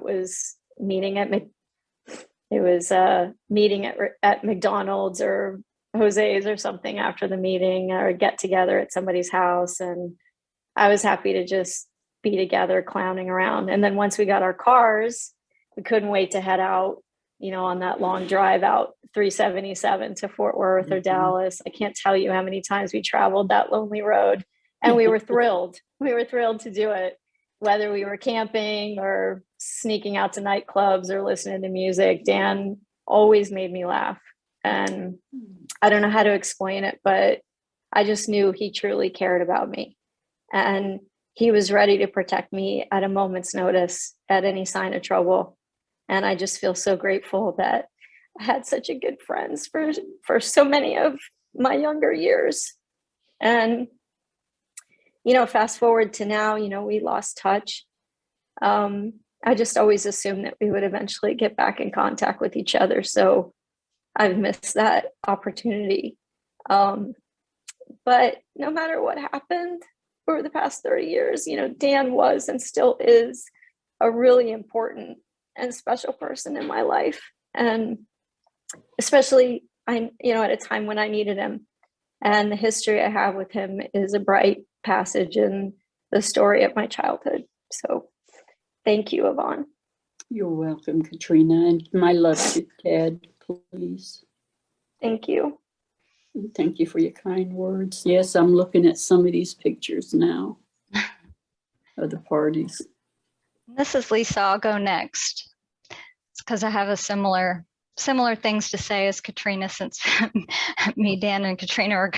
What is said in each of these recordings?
was meeting at it was a meeting at McDonald's or Jose's or something after the meeting, or get together at somebody's house. And I was happy to just be together clowning around. And then once we got our cars, we couldn't wait to head out, on that long drive out 377 to Fort Worth or Dallas. I can't tell you how many times we traveled that lonely road, and we were thrilled. We were thrilled to do it, whether we were camping or sneaking out to nightclubs or listening to music. Dan always made me laugh. And I don't know how to explain it, but I just knew he truly cared about me. And he was ready to protect me at a moment's notice at any sign of trouble. And I just feel so grateful that I had such a good friends for so many of my younger years. And, fast forward to now, we lost touch. I just always assumed that we would eventually get back in contact with each other. So I've missed that opportunity. But no matter what happened over the past 30 years, Dan was and still is a really important and special person in my life. And especially, at a time when I needed him. And the history I have with him is a bright passage in the story of my childhood. So thank you, Yvonne. You're welcome, Katrina. And my love to Ted, please. Thank you. Thank you for your kind words. Yes, I'm looking at some of these pictures now of the parties. This is Lisa. I'll go next. It's because I have a similar things to say as Katrina, since me, Dan, and Katrina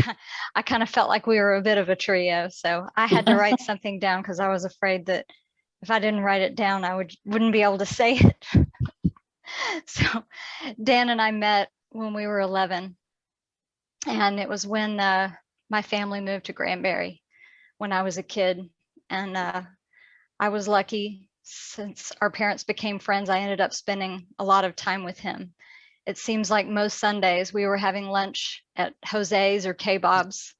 I kind of felt like we were a bit of a trio. So I had to write something down because I was afraid that if I didn't write it down, I wouldn't be able to say it. So Dan and I met when we were 11. And it was when my family moved to Granbury when I was a kid. And I was lucky, since our parents became friends, I ended up spending a lot of time with him. It seems like most Sundays we were having lunch at Jose's or K-Bob's.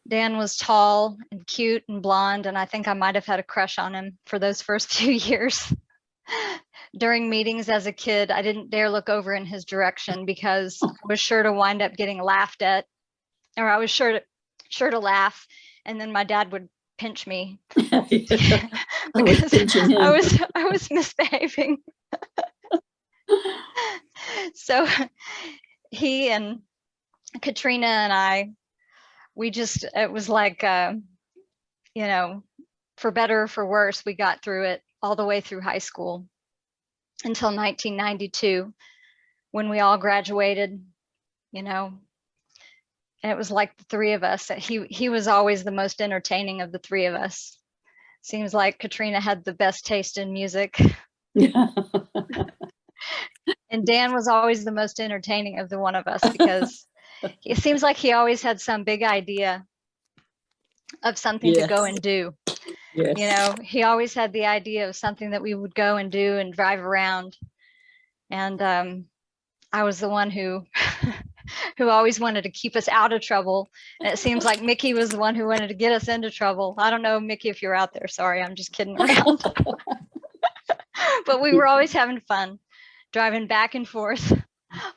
Dan was tall and cute and blonde, and I think I might have had a crush on him for those first few years. During meetings as a kid, I didn't dare look over in his direction because I was sure to wind up getting laughed at, or I was sure to laugh, and then my dad would pinch me because I was misbehaving. So he and Katrina and I, it was like, for better or for worse, we got through it all the way through high school until 1992, when we all graduated, and it was like the three of us. He was always the most entertaining of the three of us. Seems like Katrina had the best taste in music. And Dan was always the most entertaining of the one of us, because it seems like he always had some big idea of something to go and do. Yes. He always had the idea of something that we would go and do and drive around. And I was the one who always wanted to keep us out of trouble. And it seems like Mickey was the one who wanted to get us into trouble. I don't know, Mickey, if you're out there. Sorry, I'm just kidding around. But we were always having fun, driving back and forth.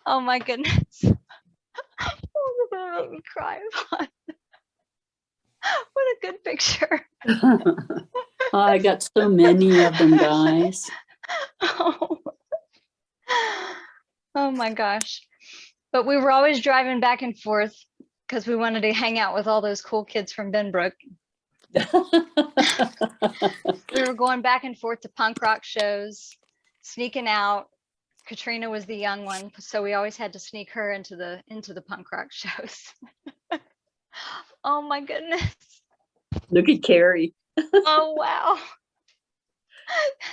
Oh my goodness. Oh, you're gonna make me cry. What a good picture. I got so many of them, guys. Oh my gosh. But we were always driving back and forth because we wanted to hang out with all those cool kids from Benbrook. We were going back and forth to punk rock shows, sneaking out. Katrina was the young one, so we always had to sneak her into the punk rock shows. Oh my goodness. Look at Carrie. Oh wow.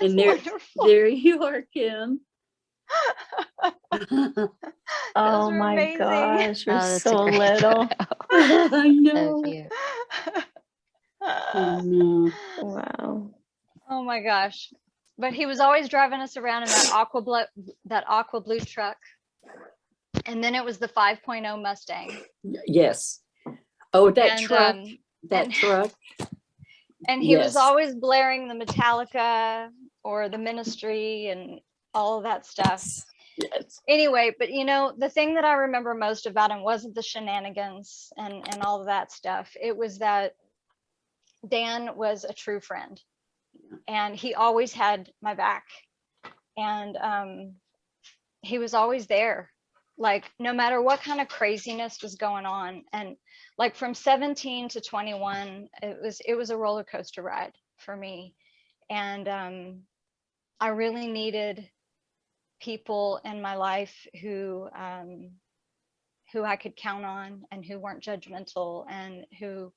And there you are, Kim. Oh my amazing. Gosh, you're so little. I know. Oh no. Wow. Oh my gosh. But he was always driving us around in that aqua blue truck. And then it was the 5.0 Mustang. Yes. Oh, that truck. And he was always blaring the Metallica or the ministry and all of that stuff. Yes. Anyway, but you know, the thing that I remember most about him wasn't the shenanigans and all of that stuff. It was that Dan was a true friend, and he always had my back, and he was always there, like no matter what kind of craziness was going on. And like from 17 to 21, it was a roller coaster ride for me. And I really needed people in my life who I could count on, and who weren't judgmental, and who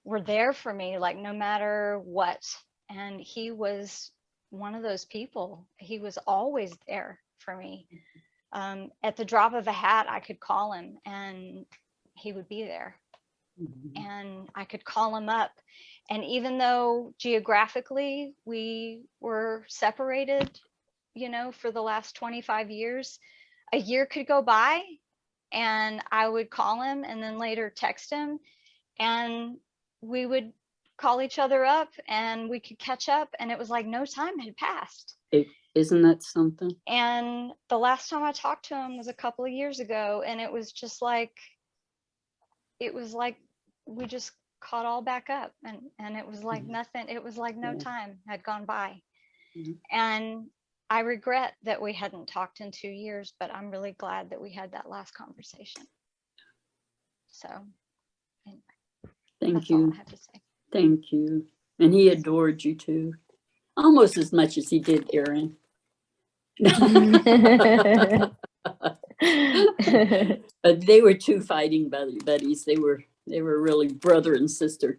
were there for me, like no matter what. And he was one of those people. He was always there for me. At the drop of a hat, I could call him and he would be there. And I could call him up. And even though geographically we were separated, you know, for the last 25 years, a year could go by and I would call him and then later text him, and we would call each other up and we could catch up, and it was like no time had passed. Isn't that something? And the last time I talked to him was a couple of years ago, and it was just like, it was like we just caught all back up, and it was like nothing, it was like no time had gone by. And I regret that we hadn't talked in 2 years, but I'm really glad that we had that last conversation. So anyway, Thank that's all you. I have to say. Thank you. And he adored you too, almost as much as he did Aaron. But they were two fighting buddies. They were really brother and sister.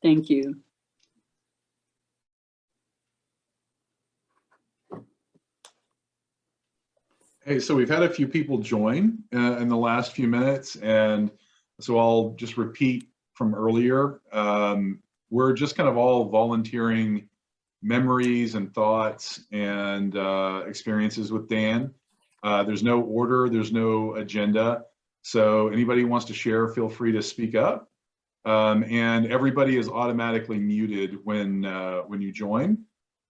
Thank you. Hey, so we've had a few people join in the last few minutes, and so I'll just repeat from earlier. We're just kind of all volunteering memories and thoughts and experiences with Dan. There's no order, there's no agenda. So anybody who wants to share, feel free to speak up. And everybody is automatically muted when you join.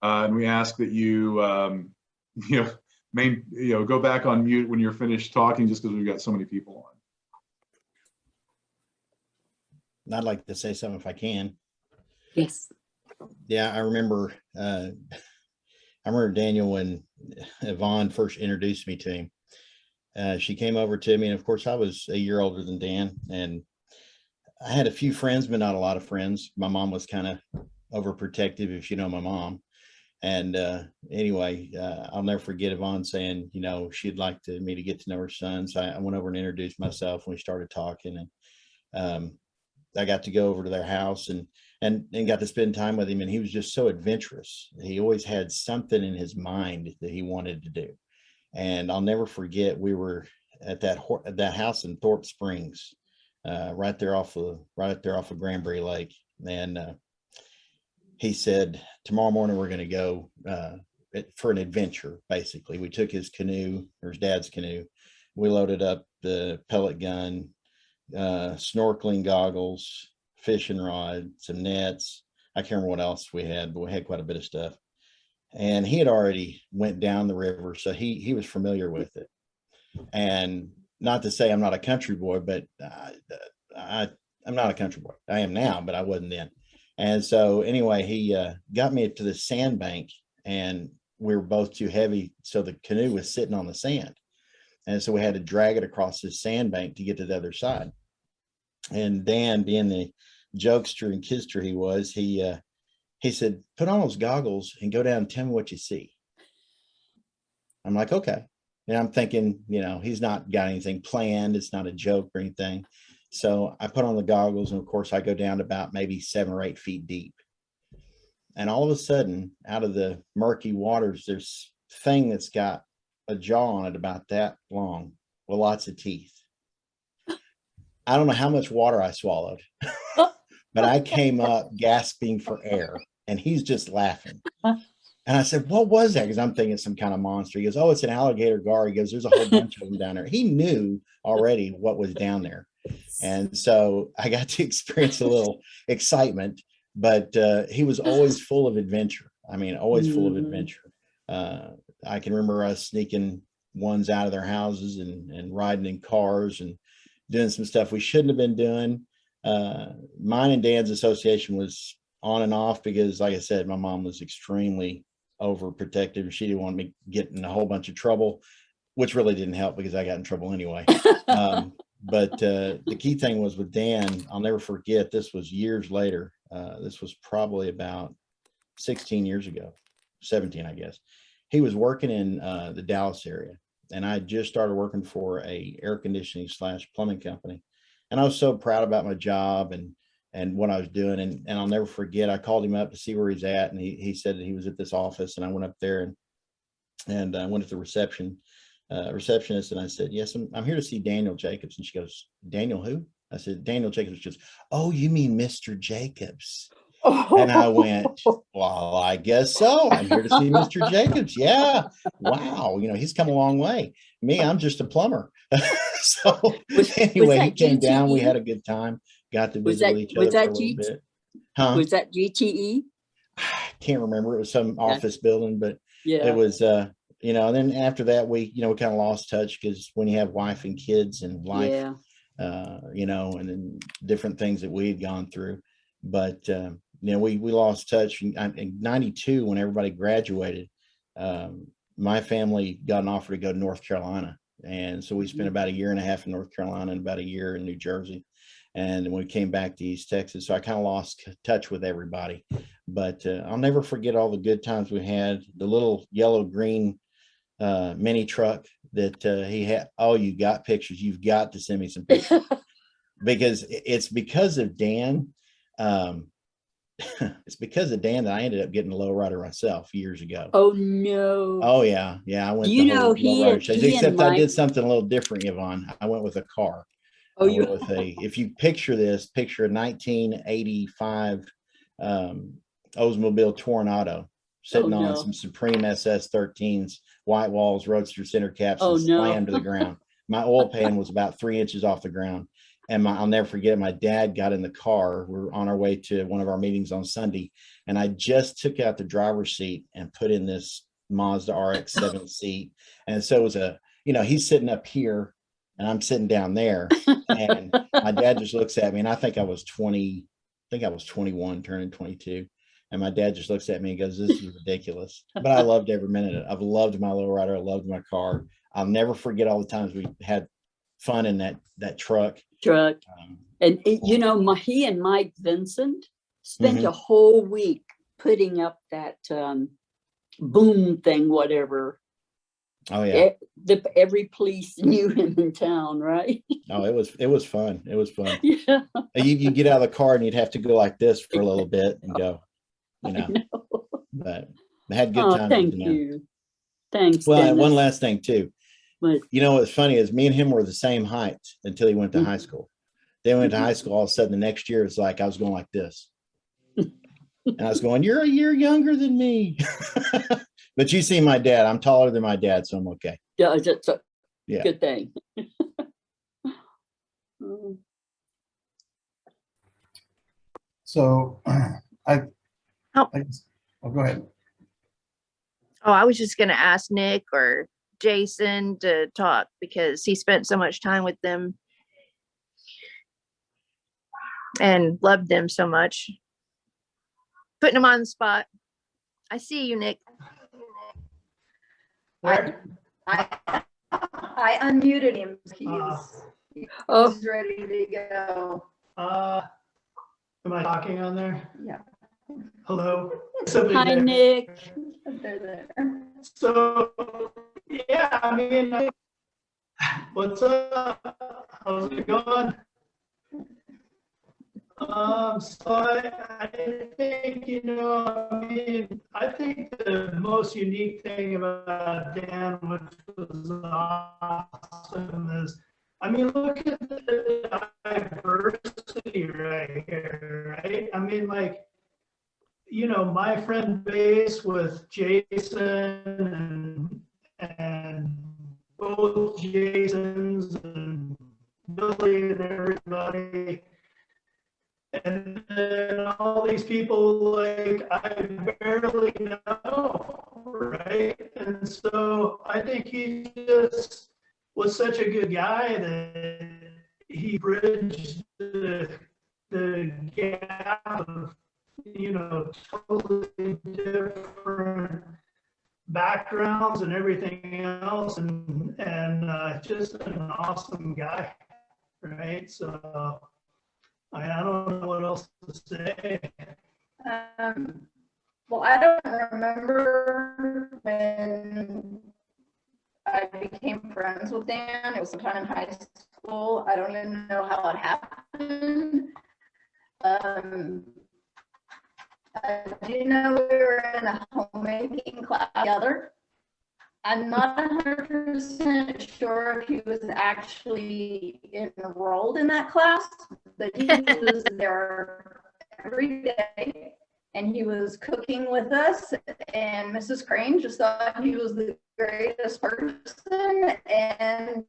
And we ask that you, go back on mute when you're finished talking, just because we've got so many people on. I'd like to say something if I can. Yes. Yeah, I remember Daniel when Yvonne first introduced me to him. She came over to me, and of course I was a year older than Dan, and I had a few friends, but not a lot of friends. My mom was kind of overprotective, if you know my mom. And anyway, I'll never forget Yvonne saying, you know, she'd like me to get to know her son. So I went over and introduced myself, and we started talking, and I got to go over to their house and got to spend time with him. And he was just so adventurous. He always had something in his mind that he wanted to do. And I'll never forget, we were at that house in Thorpe Springs, right there off of Granbury Lake. And he said, tomorrow morning we're going to go for an adventure. Basically, we took his canoe, or his dad's canoe. We loaded up the pellet gun, snorkeling goggles, fishing rod, some nets. I can't remember what else we had, but we had quite a bit of stuff. And he had already went down the river, so he was familiar with it. And not to say I'm not a country boy, but I'm not a country boy. I am now, but I wasn't then. And so anyway, he got me to the sandbank, and we were both too heavy, so the canoe was sitting on the sand. And so we had to drag it across this sandbank to get to the other side. And Dan, being the jokester and kidster he was, he said, put on those goggles and go down and tell me what you see. I'm like, okay. And I'm thinking, you know, he's not got anything planned. It's not a joke or anything. So I put on the goggles, and of course I go down to about maybe 7 or 8 feet deep. And all of a sudden, out of the murky waters, there's a thing that's got a jaw on it about that long with lots of teeth. I don't know how much water I swallowed, but I came up gasping for air, and he's just laughing. And I said, what was that? Because I'm thinking some kind of monster. He goes, oh, it's an alligator gar. He goes, there's a whole bunch of them down there. He knew already what was down there. And so I got to experience a little excitement but he was always full of adventure. I mean, always full of Mhm. adventure. I can remember us sneaking ones out of their houses and riding in cars and doing some stuff we shouldn't have been doing. Mine and Dan's association was on and off because, like I said, my mom was extremely overprotective. She didn't want me getting in a whole bunch of trouble, which really didn't help because I got in trouble anyway. But the key thing was with Dan, I'll never forget, this was years later. This was probably about 16 years ago, 17, I guess. He was working in the Dallas area, and I just started working for a air conditioning / plumbing company. And I was so proud about my job and what I was doing. And I'll never forget, I called him up to see where he's at. And he said that he was at this office, and I went up there and I went to the receptionist, and I said, yes, I'm here to see Daniel Jacobs. And she goes, Daniel who? I said, Daniel Jacobs. She goes, oh, you mean Mr. Jacobs? And I went, well, I guess so. I'm here to see Mr. Jacobs. Yeah. Wow. You know, he's come a long way. Me, I'm just a plumber. So anyway, he that came down. We GTE? had a good time. Got to Was visit that- with each was other for that a little GT? bit. Huh? Was that GTE? Can't remember. It was some office building, but Yeah. it was, you know, and then after that, we kind of lost touch because when you have wife and kids and life, Yeah. you know, and then different things that we had gone through. But, you know, we lost touch in 92 when everybody graduated. My family got an offer to go to North Carolina. And so we spent about a year and a half in North Carolina and about a year in New Jersey. And then we came back to East Texas. So I kind of lost touch with everybody. But I'll never forget all the good times we had. The little yellow green mini truck that he had. Oh, you got pictures. You've got to send me some pictures. Because it's because of Dan. It's because of Dan that I ended up getting a lowrider myself years ago. Oh no. Oh yeah. I went Do you the whole know he lowrider and- chase, he and except I did Mike- something a little different, Yvonne. I went with a car. Oh, I you. went with if you picture this, picture a 1985 Oldsmobile Tornado sitting Oh, on no. some Supreme SS 13s, white walls, roadster center caps, Oh, and no. slammed to the ground. My oil pan was about 3 inches off the ground. And I'll never forget, my dad got in the car. We're on our way to one of our meetings on Sunday. And I just took out the driver's seat and put in this Mazda RX-7 seat. And so it was he's sitting up here and I'm sitting down there. And my dad just looks at me, and I think I was 21, turning 22. And my dad just looks at me and goes, this is ridiculous. But I loved every minute of it. I've loved my lowrider. I loved my car. I'll never forget all the times we had fun in that truck. And he and Mike Vincent spent Mhm. a whole week putting up that boom thing, whatever. Oh yeah. Every police knew him in town, right? Oh, it was fun. It was fun. Yeah. You get out of the car and you'd have to go like this for a little bit and go, I know. but I had good Oh, times. thank with them. you. Thanks. Well, and Dennis. one last thing too. What? You know what's funny is me and him were the same height until he went to high school. Then we went to high school. All of a sudden, the next year, it's like I was going like this, and I was going, "You're a year younger than me." But you see my dad. I'm taller than my dad, so I'm okay. Yeah, that's a Yeah. good thing. So I Oh. guess- oh, go ahead. Oh, I was just going to ask Nick or Jason to talk because he spent so much time with them and loved them so much. Putting them on the spot. I see you, Nick. I unmuted him. Oh, He's ready to go. Am I talking on there? Yeah. Hello? Somebody hi, there? Nick. They're there. So, yeah, I mean, what's up? How's it going? So I think, I think the most unique thing about Dan, which was awesome, is, look at the diversity right here, right? My friend base with Jason and both Jasons and Billy and everybody. And then all these people like I barely know, right? And so I think he just was such a good guy that he bridged the gap of, totally different backgrounds and everything else, and just an awesome guy, right? So I don't know what else to say. Well, I don't remember when I became friends with Dan. It was sometime in high school. I don't even know how it happened. I do know we were in a homemaking class together. I'm not 100% sure if he was actually enrolled in that class, but he was there every day and he was cooking with us, and Mrs. Crane just thought he was the greatest person. And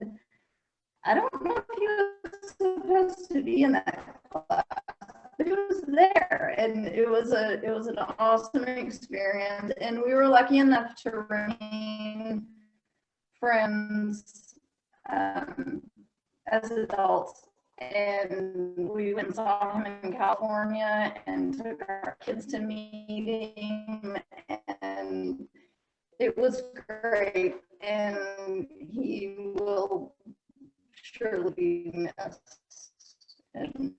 I don't know if he was supposed to be in that class, but he was there, and it was an awesome experience, and we were lucky enough to remain friends as adults. And we went and saw him in California and took our kids to meet him, and it was great. And he will surely be missed. And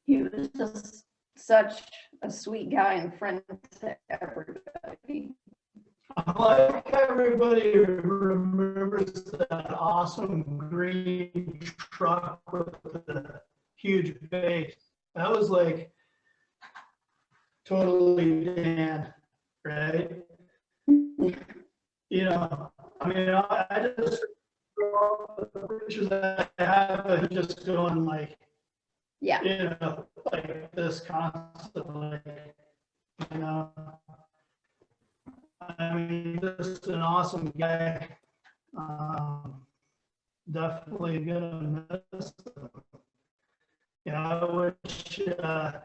he was just such a sweet guy and friend to everybody. Like everybody remembers that awesome green truck with the huge base. That was like totally Dan, right? I just the pictures that I have of him just going like, Yeah. like this constantly, you know. I mean, just an awesome guy. Definitely gonna miss him. I wish, I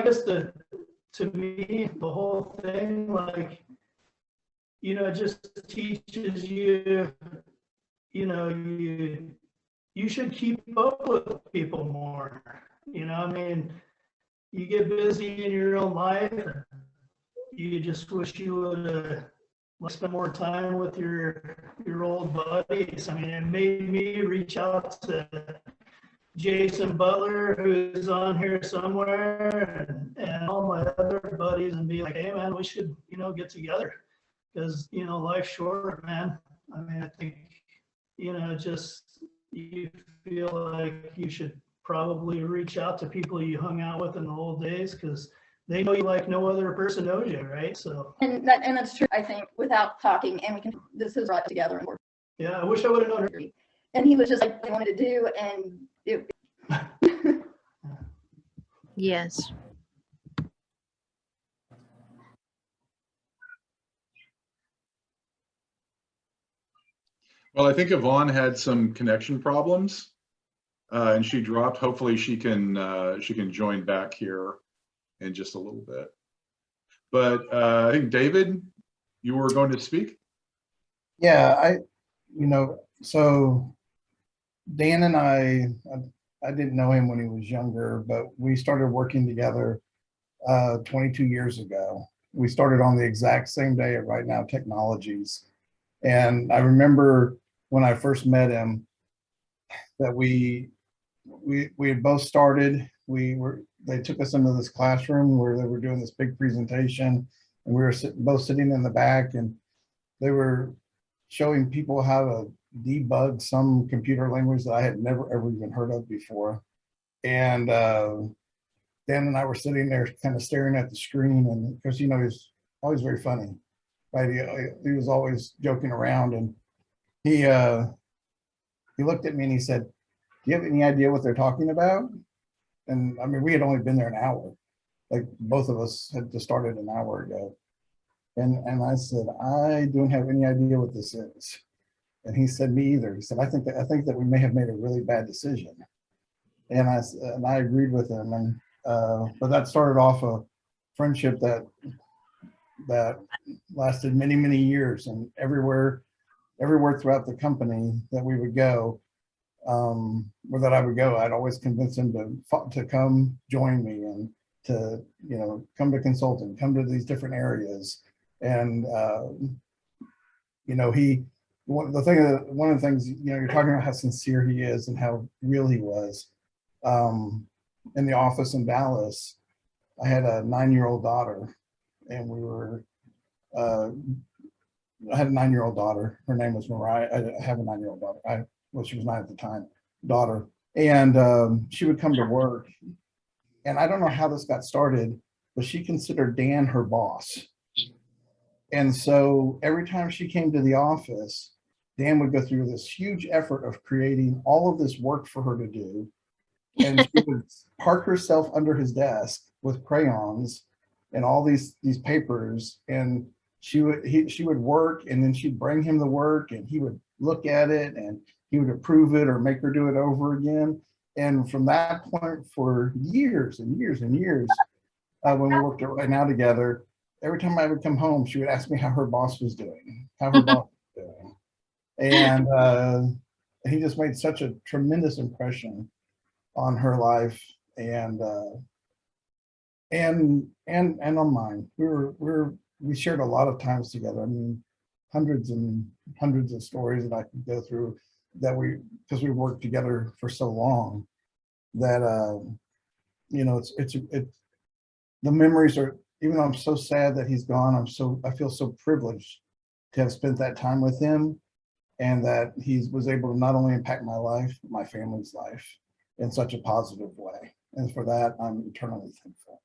guess to me, the whole thing, like, just teaches you, you should keep up with people more. I mean, you get busy in your own life, and you just wish you would spend more time with your old buddies. I mean, it made me reach out to Jason Butler, who's on here somewhere, and all my other buddies, and be like, hey man, we should, get together, because, life's short, man. I mean, I think, just you feel like you should probably reach out to people you hung out with in the old days, because they know you like no other person knows you, right? So. And that's true, I think, without talking, and this is brought together. And yeah, I wish I would have known her. And he was just like, I wanted to do, and it. Yes. Well, I think Yvonne had some connection problems and she dropped. Hopefully she can join back here in just a little bit. But I think David, you were going to speak? Yeah, so Dan and I didn't know him when he was younger, but we started working together 22 years ago. We started on the exact same day at Right Now Technologies. And I remember when I first met him that we had both started. They took us into this classroom where they were doing this big presentation, and we were both sitting in the back, and they were showing people how to debug some computer language that I had never ever even heard of before. And Dan and I were sitting there kind of staring at the screen, and because he's always very funny, right? He was always joking around, and he looked at me and he said, "Do you have any idea what they're talking about?" And I mean, we had only been there an hour, like both of us had just started an hour ago. And I said, "I don't have any idea what this is." And he said, "Me either." He said, I think that we may have made a really bad decision." And I agreed with him. And but that started off a friendship that lasted many, many years, and everywhere throughout the company that we would go, or that I would go, I'd always convince him to come join me and to, come to consulting, come to these different areas. And, one of the things, you're talking about how sincere he is and how real he was. In the office in Dallas, I had a 9-year-old daughter, and I had a 9-year-old daughter. Her name was Mariah. I have a 9-year-old daughter. She was 9 at the time, daughter. And she would come to work. And I don't know how this got started, but she considered Dan her boss. And so every time she came to the office, Dan would go through this huge effort of creating all of this work for her to do. And she would park herself under his desk with crayons and all these papers. And she would work, and then she'd bring him the work, and he would look at it, and he would approve it or make her do it over again. And from that point, for years and years and years, when we worked right now together, every time I would come home, she would ask me how her boss was doing, And he just made such a tremendous impression on her life and on mine. We shared a lot of times together. I mean, hundreds and hundreds of stories that I could go through because we worked together for so long that the memories are, even though I'm so sad that he's gone, I feel so privileged to have spent that time with him, and that he was able to not only impact my life, but my family's life in such a positive way. And for that, I'm eternally thankful.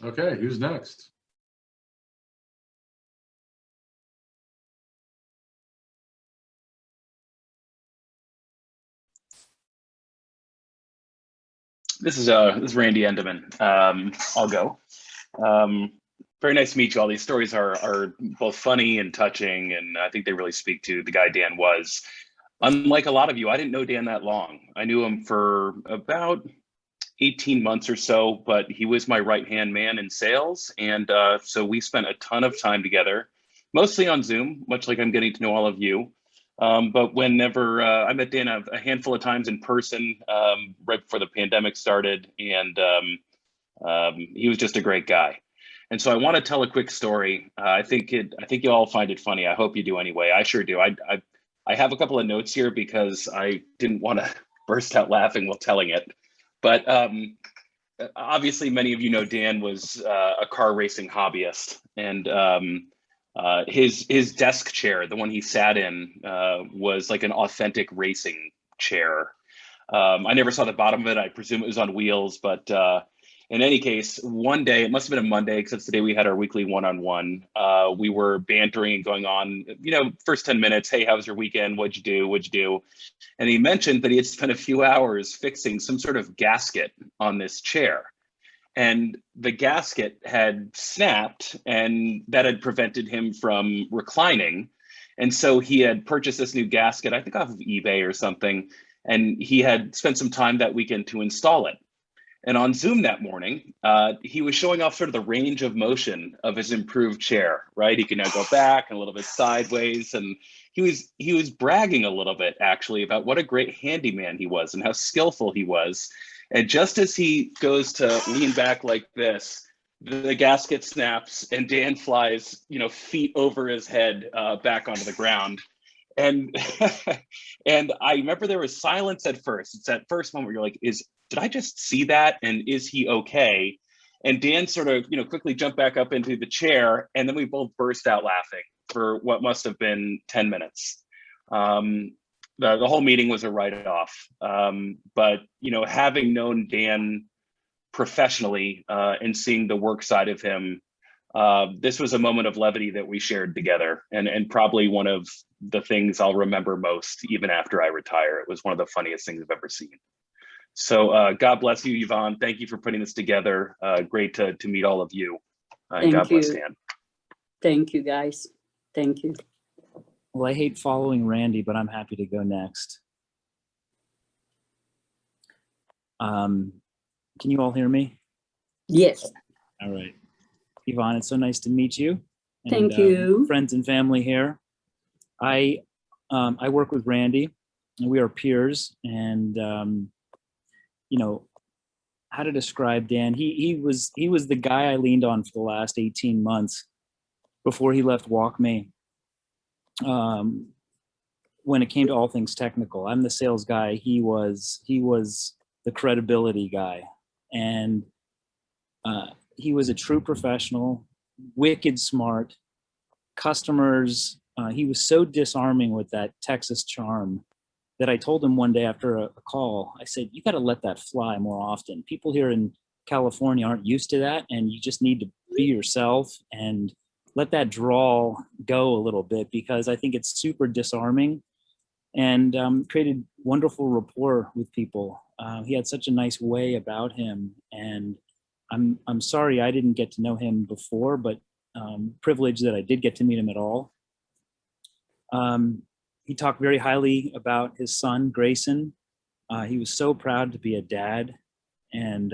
Okay, who's next? This is Randy Endeman. I'll go. Very nice to meet you all. These stories are both funny and touching, and I think they really speak to the guy Dan was. Unlike a lot of you, I didn't know Dan that long. I knew him for about 18 months or so, but he was my right-hand man in sales. And so we spent a ton of time together, mostly on Zoom, much like I'm getting to know all of you. But whenever I met Dan a handful of times in person, right before the pandemic started, and he was just a great guy. And so I want to tell a quick story. I think you all find it funny. I hope you do anyway. I sure do. I have a couple of notes here because I didn't want to burst out laughing while telling it. But obviously, many of you know Dan was a car racing hobbyist, and his desk chair, the one he sat in, was like an authentic racing chair. I never saw the bottom of it. I presume it was on wheels, but in any case, one day, it must have been a Monday, because that's the day we had our weekly one-on-one. We were bantering and going on, first 10 minutes. Hey, how was your weekend? What'd you do? What'd you do? And he mentioned that he had spent a few hours fixing some sort of gasket on this chair. And the gasket had snapped, and that had prevented him from reclining. And so he had purchased this new gasket, I think off of eBay or something, and he had spent some time that weekend to install it. And on Zoom that morning, he was showing off sort of the range of motion of his improved chair, right? He could now go back and a little bit sideways. And he was bragging a little bit, actually, about what a great handyman he was and how skillful he was. And just as he goes to lean back like this, the gasket snaps and Dan flies, feet over his head back onto the ground. And and I remember there was silence at first. It's that first moment where you're like, did I just see that? And is he okay? And Dan sort of, quickly jumped back up into the chair, and then we both burst out laughing for what must have been 10 minutes. The whole meeting was a write-off. But, having known Dan professionally and seeing the work side of him, this was a moment of levity that we shared together, and probably one of the things I'll remember most even after I retire. It was one of the funniest things I've ever seen. So God bless you, Yvonne. Thank you for putting this together. Great to meet all of you. And God Thank bless you. Dan. Thank you, guys. Thank you. Well, I hate following Randy, but I'm happy to go next. Can you all hear me? Yes. All right. Yvonne, it's so nice to meet you. Thank you. Friends and family here. I work with Randy, and we are peers. And you know, how to describe Dan? He was the guy I leaned on for the last 18 months before he left WalkMe. When it came to all things technical, I'm the sales guy. He was the credibility guy, and he was a true professional, wicked smart. Customers, he was so disarming with that Texas charm that I told him one day after a call, I said, you got to let that fly more often. People here in California aren't used to that, and you just need to be yourself and let that drawl go a little bit, because I think it's super disarming, and created wonderful rapport with people. He had such a nice way about him, and I'm sorry I didn't get to know him before, but privileged that I did get to meet him at all. He talked very highly about his son, Grayson. He was so proud to be a dad. And,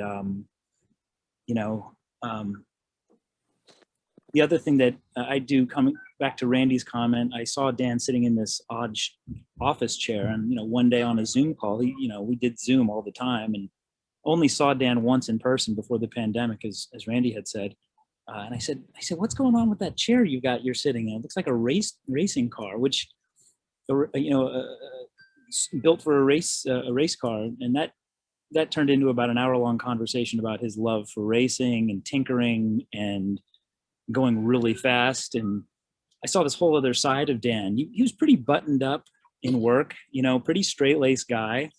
you know, the other thing that I do, coming back to Randy's comment, I saw Dan sitting in this odd office chair, and, you know, one day on a Zoom call, we did Zoom all the time, and only saw Dan once in person before the pandemic, as Randy had said. And I said, what's going on with that chair you're sitting in? It looks like a racing car, which, built for a race car. And that turned into about an hour-long conversation about his love for racing and tinkering and going really fast. And I saw this whole other side of Dan. He was pretty buttoned up in work, pretty straight-laced guy.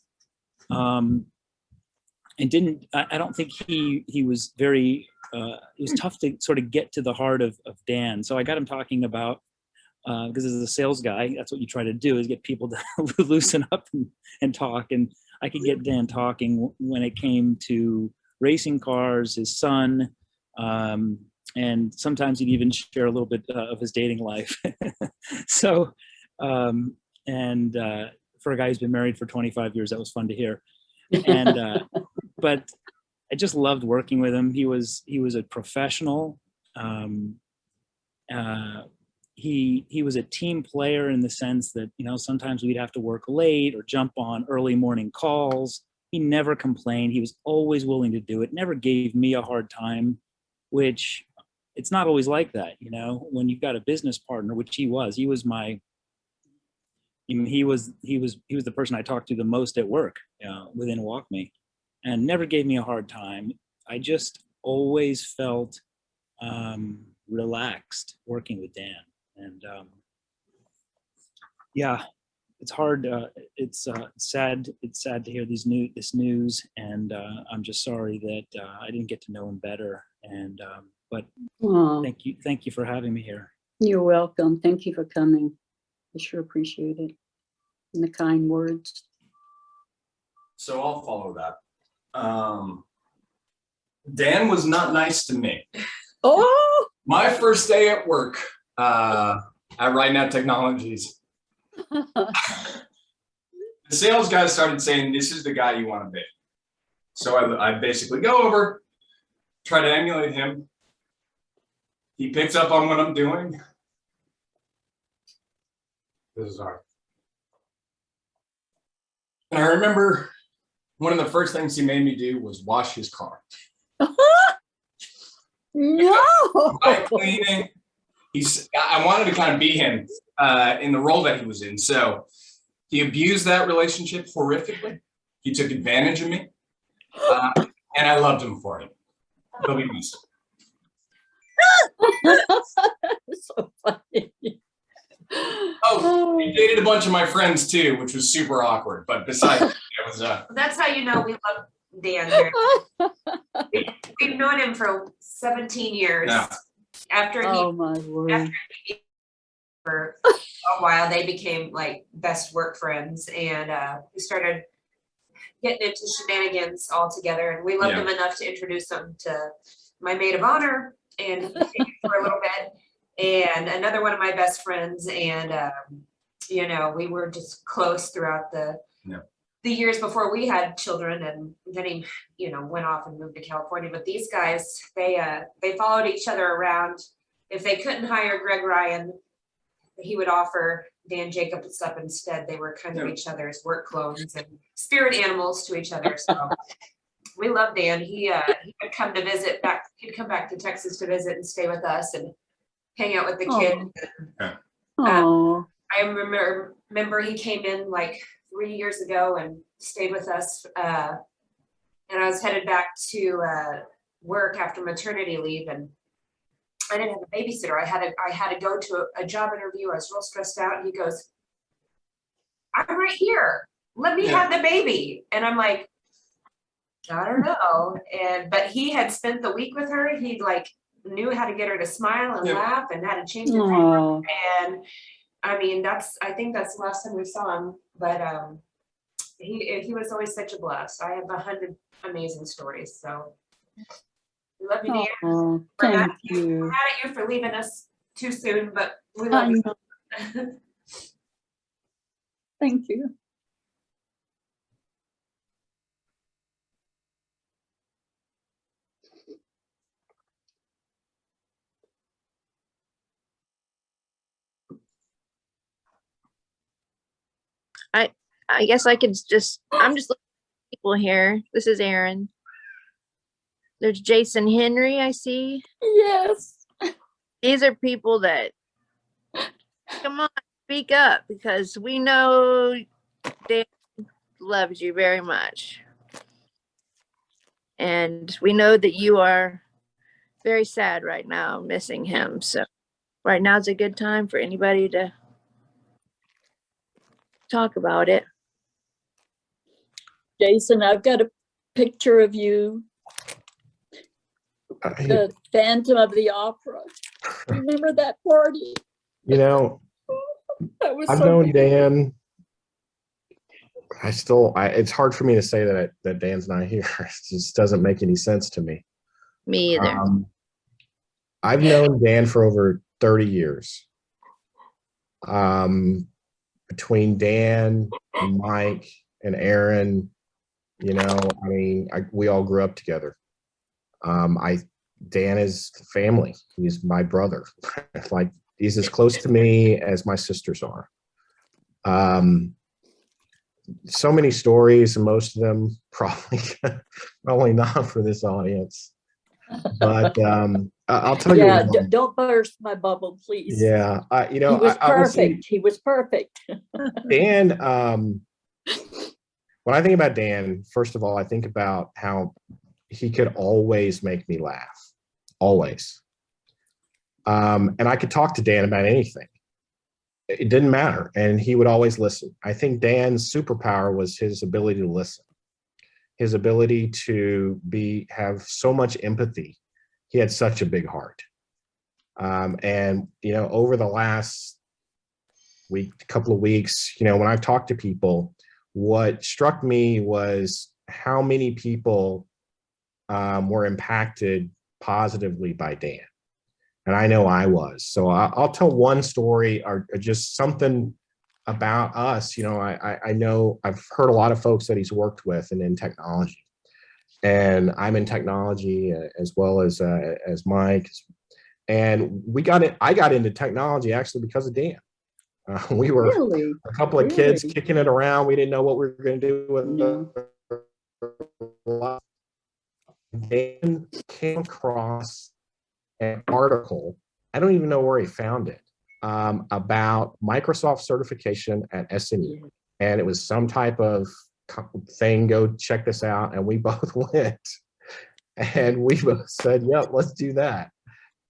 And I don't think he was very, it was tough to sort of get to the heart of Dan. So I got him talking about, because as a sales guy, that's what you try to do, is get people to loosen up and talk. And I could get Dan talking when it came to racing cars, his son, and sometimes he'd even share a little bit of his dating life. So, and for a guy who's been married for 25 years, that was fun to hear. And but I just loved working with him. He was a professional. He was a team player in the sense that, sometimes we'd have to work late or jump on early morning calls. He never complained. He was always willing to do it. Never gave me a hard time, which it's not always like that. When you've got a business partner, which he was my, he was the person I talked to the most at work, within WalkMe, and never gave me a hard time. I just always felt relaxed working with Dan. And yeah, it's hard. It's sad. It's sad to hear this news, and I'm just sorry that I didn't get to know him better. And but thank you for having me here. You're welcome. Thank you for coming. I sure appreciate it. And the kind words. So I'll follow that. Dan was not nice to me. Oh! My first day at work at RideNow Technologies, the sales guy started saying, "This is the guy you want to be." So I basically go over, try to emulate him. He picks up on what I'm doing. This is hard. And I remember one of the first things he made me do was wash his car. No! By cleaning, I wanted to kind of be him in the role that he was in. So he abused that relationship horrifically. He took advantage of me. And I loved him for it. He'll be missed. So funny. Oh, he dated a bunch of my friends too, which was super awkward. But besides, it was. That's how you know we love Dan here. We've known him for 17 years. Yeah. After for a while, they became like best work friends, and we started getting into shenanigans all together, and we loved Yeah. him enough to introduce him to my maid of honor and for a little bit, and another one of my best friends, and you know, we were just close throughout the years before we had children, and then he, you know, went off and moved to California. But these guys, they followed each other around. If they couldn't hire Greg Ryan, he would offer Dan Jacobs up instead. They were kind of each other's work clones and spirit animals to each other. So we love Dan. He would come to visit back. He'd come back to Texas to visit and stay with us and hang out with the kids. Oh, I remember he came in like 3 years ago and stayed with us. And I was headed back to work after maternity leave, and I didn't have a babysitter. I had to go to a job interview. I was real stressed out. And he goes, "I'm right here. Let me have the baby." And I'm like, I don't know. But he had spent the week with her. He like knew how to get her to smile and laugh and how to change the diaper. And I mean, I think that's the last time we saw him. But he was always such a blast. I have 100 amazing stories. So we love you, Dan. oh, We're mad thank at you. We're you. mad at you for leaving us too soon, but we I love you. know. Thank you. I guess I could I'm just looking at people here. This is Aaron. There's Jason Henry, I see. Yes. These are people that, come on, speak up, because we know Dan loves you very much. And we know that you are very sad right now, missing him. So right now is a good time for anybody to talk about it. Jason, I've got a picture of you, the Phantom of the Opera. Remember that party? You know, That was I've so known beautiful. Dan. It's hard for me to say that Dan's not here. It just doesn't make any sense to me. Me either. I've known Dan for over 30 years. Between Dan and Mike and Aaron, you know, I mean, we all grew up together. Dan is family. He's my brother. Like, he's as close to me as my sisters are. So many stories, and most of them probably not for this audience. But I'll tell you. Yeah, don't burst my bubble, please. Yeah, you know, he was I will say, perfect. He was perfect. Dan, when I think about Dan, first of all, I think about how he could always make me laugh, always. And I could talk to Dan about anything. It didn't matter, and he would always listen. I think Dan's superpower was his ability to listen, his ability to have so much empathy. He had such a big heart. And, you know, over the last couple of weeks, you know, when I've talked to people, what struck me was how many people were impacted positively by Dan. And I know I was. So I'll tell one story or just something about us. You know, I know I've heard a lot of folks that he's worked with and in technology. And I'm in technology as well as Mike. And I got into technology actually because of Dan. We were Really? a couple of kids kicking it around. We didn't know what we were going to do with Dan came across an article, I don't even know where he found it, about Microsoft certification at SMU. And it was some type of thing, go check this out. And we both went. And we both said, yep, let's do that.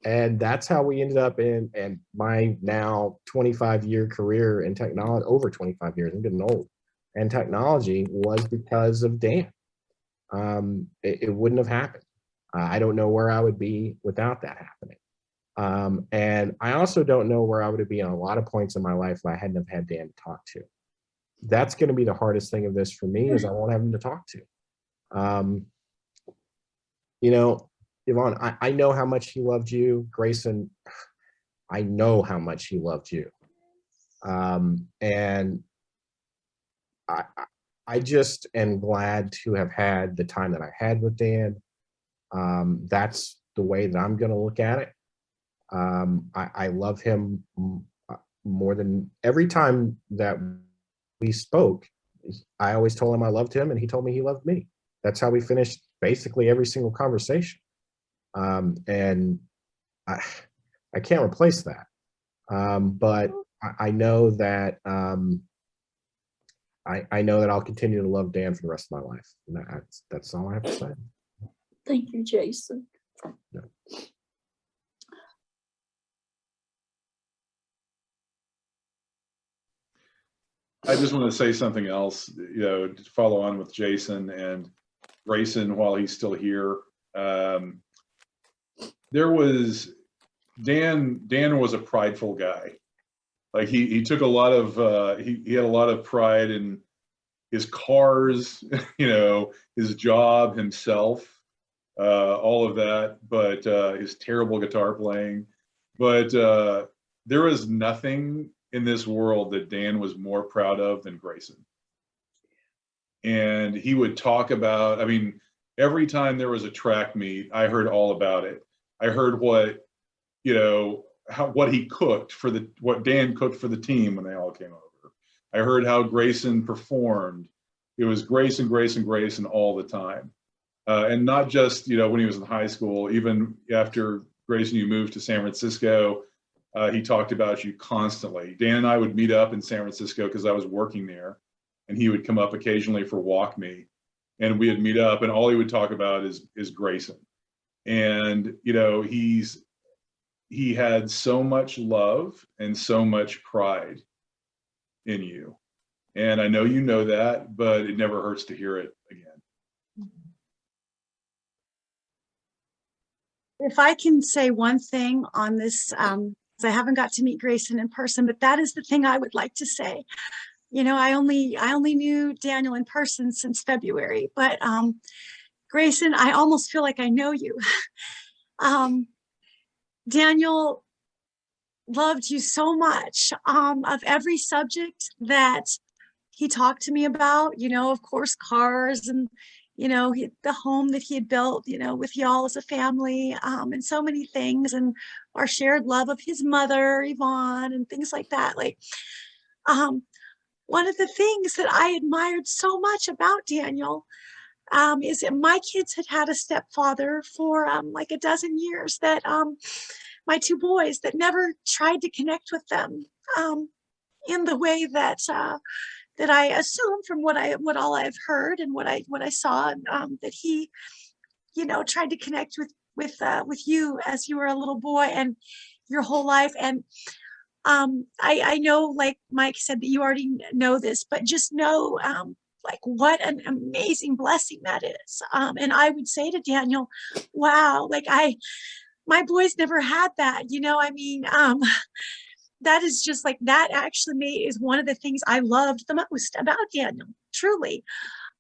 And that's how we ended up in my now 25-year career in technology, over 25 years, I'm getting old. And technology was because of Dan. It wouldn't have happened. I don't know where I would be without that happening. And I also don't know where I would be on a lot of points in my life if I hadn't have had Dan to talk to. that's going to be the hardest thing of this for me, is I won't have him to talk to. You know, Yvonne, I know how much he loved you. Grayson, I know how much he loved you. And I just am glad to have had the time that I had with Dan. That's the way that I'm going to look at it. I love him more than every time that we spoke. I always told him I loved him, and he told me he loved me. That's how we finished basically every single conversation. And I can't replace that. But I know that I know that I'll continue to love Dan for the rest of my life. And that's all I have to say. Thank you, Jason. Yeah. I just want to say something else, you know, to follow on with Jason and Grayson while he's still here. There was Dan was a prideful guy. Like he took a lot of he had a lot of pride in his cars, you know, his job, himself, all of that, but his terrible guitar playing. But there was nothing in this world that Dan was more proud of than Grayson. And he would talk about, I mean, every time there was a track meet, I heard all about it. I heard what, you know, what he cooked for what Dan cooked for the team when they all came over. I heard how Grayson performed. It was Grayson, Grayson, Grayson all the time. And not just, you know, when he was in high school, even after Grayson, you moved to San Francisco, he talked about you constantly. Dan and I would meet up in San Francisco because I was working there, and he would come up occasionally for Walk Me, and we would meet up, and all he would talk about is Grayson. And, you know, he had so much love and so much pride in you. And I know you know that, but it never hurts to hear it again. If I can say one thing on this, I haven't got to meet Grayson in person, but that is the thing I would like to say. You know, I only knew Daniel in person since February, but Grayson, I almost feel like I know you. Daniel loved you so much. Of every subject that he talked to me about, you know, of course, cars and, you know, the home that he had built, you know, with y'all as a family, and so many things, and our shared love of his mother, Yvonne, and things like that. Like, one of the things that I admired so much about Daniel is that my kids had a stepfather for like a dozen years, that my two boys, that never tried to connect with them in the way that that I assume from what all I've heard and what I saw, that he, you know, tried to connect with you as you were a little boy and your whole life. And I know, like Mike said, that you already know this, but just know like what an amazing blessing that is. And I would say to Daniel, wow, like my boys never had that, you know. I mean, that is just like, that actually is one of the things I loved the most about Daniel, truly.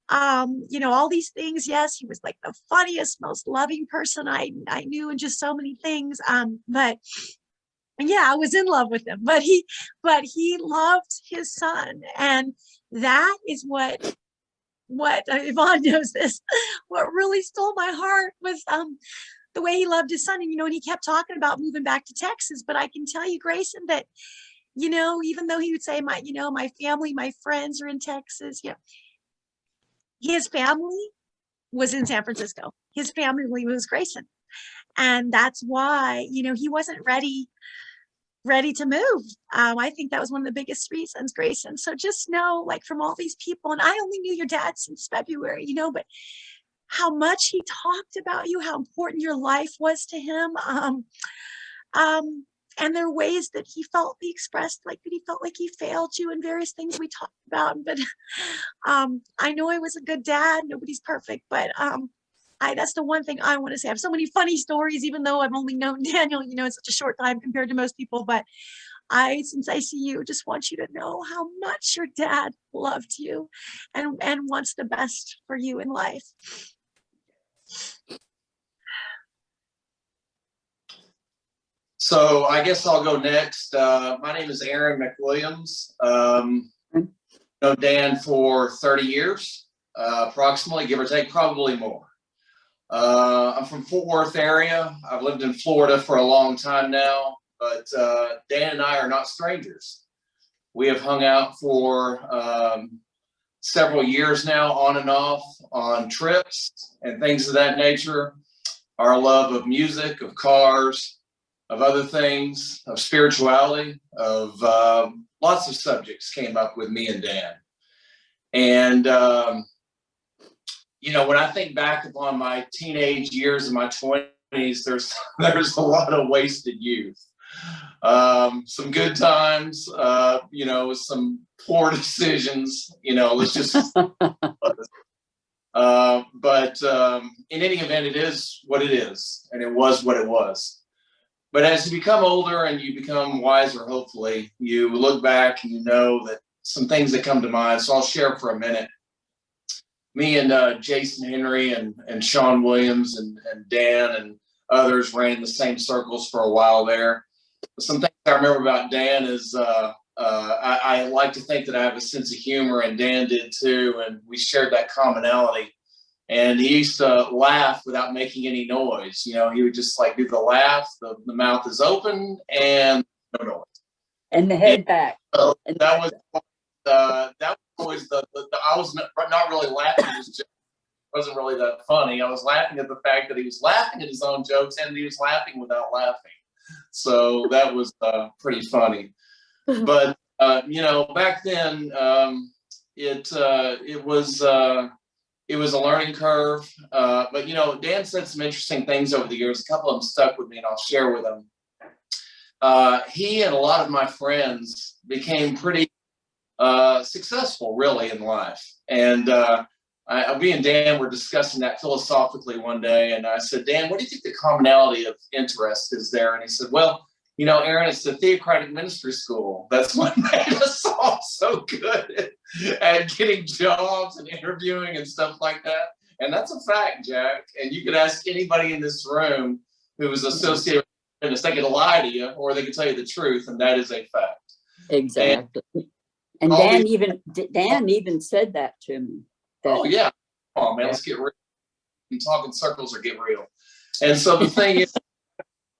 You know, all these things, yes, he was like the funniest, most loving person I knew, and just so many things. But yeah, I was in love with him, but he loved his son. And that is what Yvonne knows this, what really stole my heart was the way he loved his son. And, you know, and he kept talking about moving back to Texas, but I can tell you, Grayson, that, you know, even though he would say my family, my friends are in Texas, yeah, his family was in San Francisco. His family was Grayson. And that's why, you know, he wasn't ready to move. I think that was one of the biggest reasons, Grayson. So just know, like, from all these people, and I only knew your dad since February, you know, but how much he talked about you, how important your life was to him. And there are ways that he expressed like that he felt like he failed you, and various things we talked about. But I know I was a good dad. Nobody's perfect, but that's the one thing I want to say. I have so many funny stories, even though I've only known Daniel, you know, in such a short time compared to most people. But since I see you, just want you to know how much your dad loved you and wants the best for you in life. So I guess I'll go next. My name is Aaron McWilliams. Know Dan for 30 years, approximately, give or take, probably more. I'm from Fort Worth area. I've lived in Florida for a long time now, but Dan and I are not strangers. We have hung out for several years now, on and off, on trips and things of that nature. Our love of music, of cars, of other things, of spirituality, of lots of subjects came up with me and Dan. And, you know, when I think back upon my teenage years and my 20s, there's a lot of wasted youth. Some good times, you know, some poor decisions, you know, let's just, but in any event, it is what it is, and it was what it was. But as you become older and you become wiser, hopefully, you look back and you know that some things that come to mind. So I'll share for a minute. Me and Jason Henry and Sean Williams and Dan and others ran in the same circles for a while there. Some things I remember about Dan is I like to think that I have a sense of humor, and Dan did too, and we shared that commonality. And he used to laugh without making any noise. You know, he would just like do the laugh, the mouth is open and no noise. And the head back. So that was always I was not really laughing at his jokes. It wasn't really that funny. I was laughing at the fact that he was laughing at his own jokes and he was laughing without laughing. So that was pretty funny. But you know, back then it was a learning curve. But you know, Dan said some interesting things over the years. A couple of them stuck with me, and I'll share with them. He and a lot of my friends became pretty successful, really, in life. And me and Dan were discussing that philosophically one day, and I said, Dan, what do you think the commonality of interest is there? And he said, well, you know, Aaron, it's the Theocratic Ministry School. That's what made us all so good at getting jobs and interviewing and stuff like that. And that's a fact, Jack. And you could ask anybody in this room who was associated with this, they could lie to you or they could tell you the truth, and that is a fact. Exactly. And Dan even said that to me. Oh yeah, come on, man, let's get real. You talk in circles or get real. And so the thing is,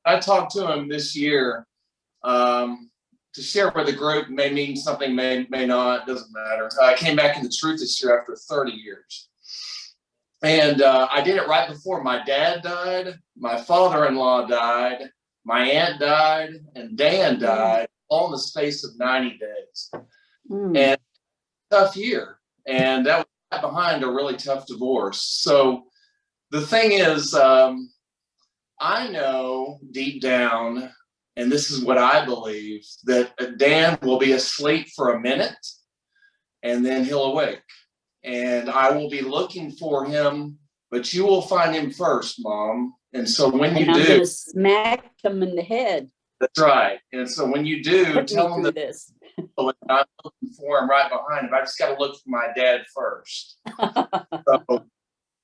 I talked to him this year to share with the group. May mean something, may not, doesn't matter. I came back in the truth this year after 30 years. And I did it right before my dad died, my father-in-law died, my aunt died, and Dan died, all in the space of 90 days. And tough year. And that was right behind a really tough divorce. So the thing is, I know deep down, and this is what I believe, that Dan will be asleep for a minute and then he'll awake. And I will be looking for him, but you will find him first, Mom. And so when you I'm do, gonna smack him in the head. That's right. And so when you do, tell him that this. I'm looking for him right behind him. I just got to look for my dad first. So,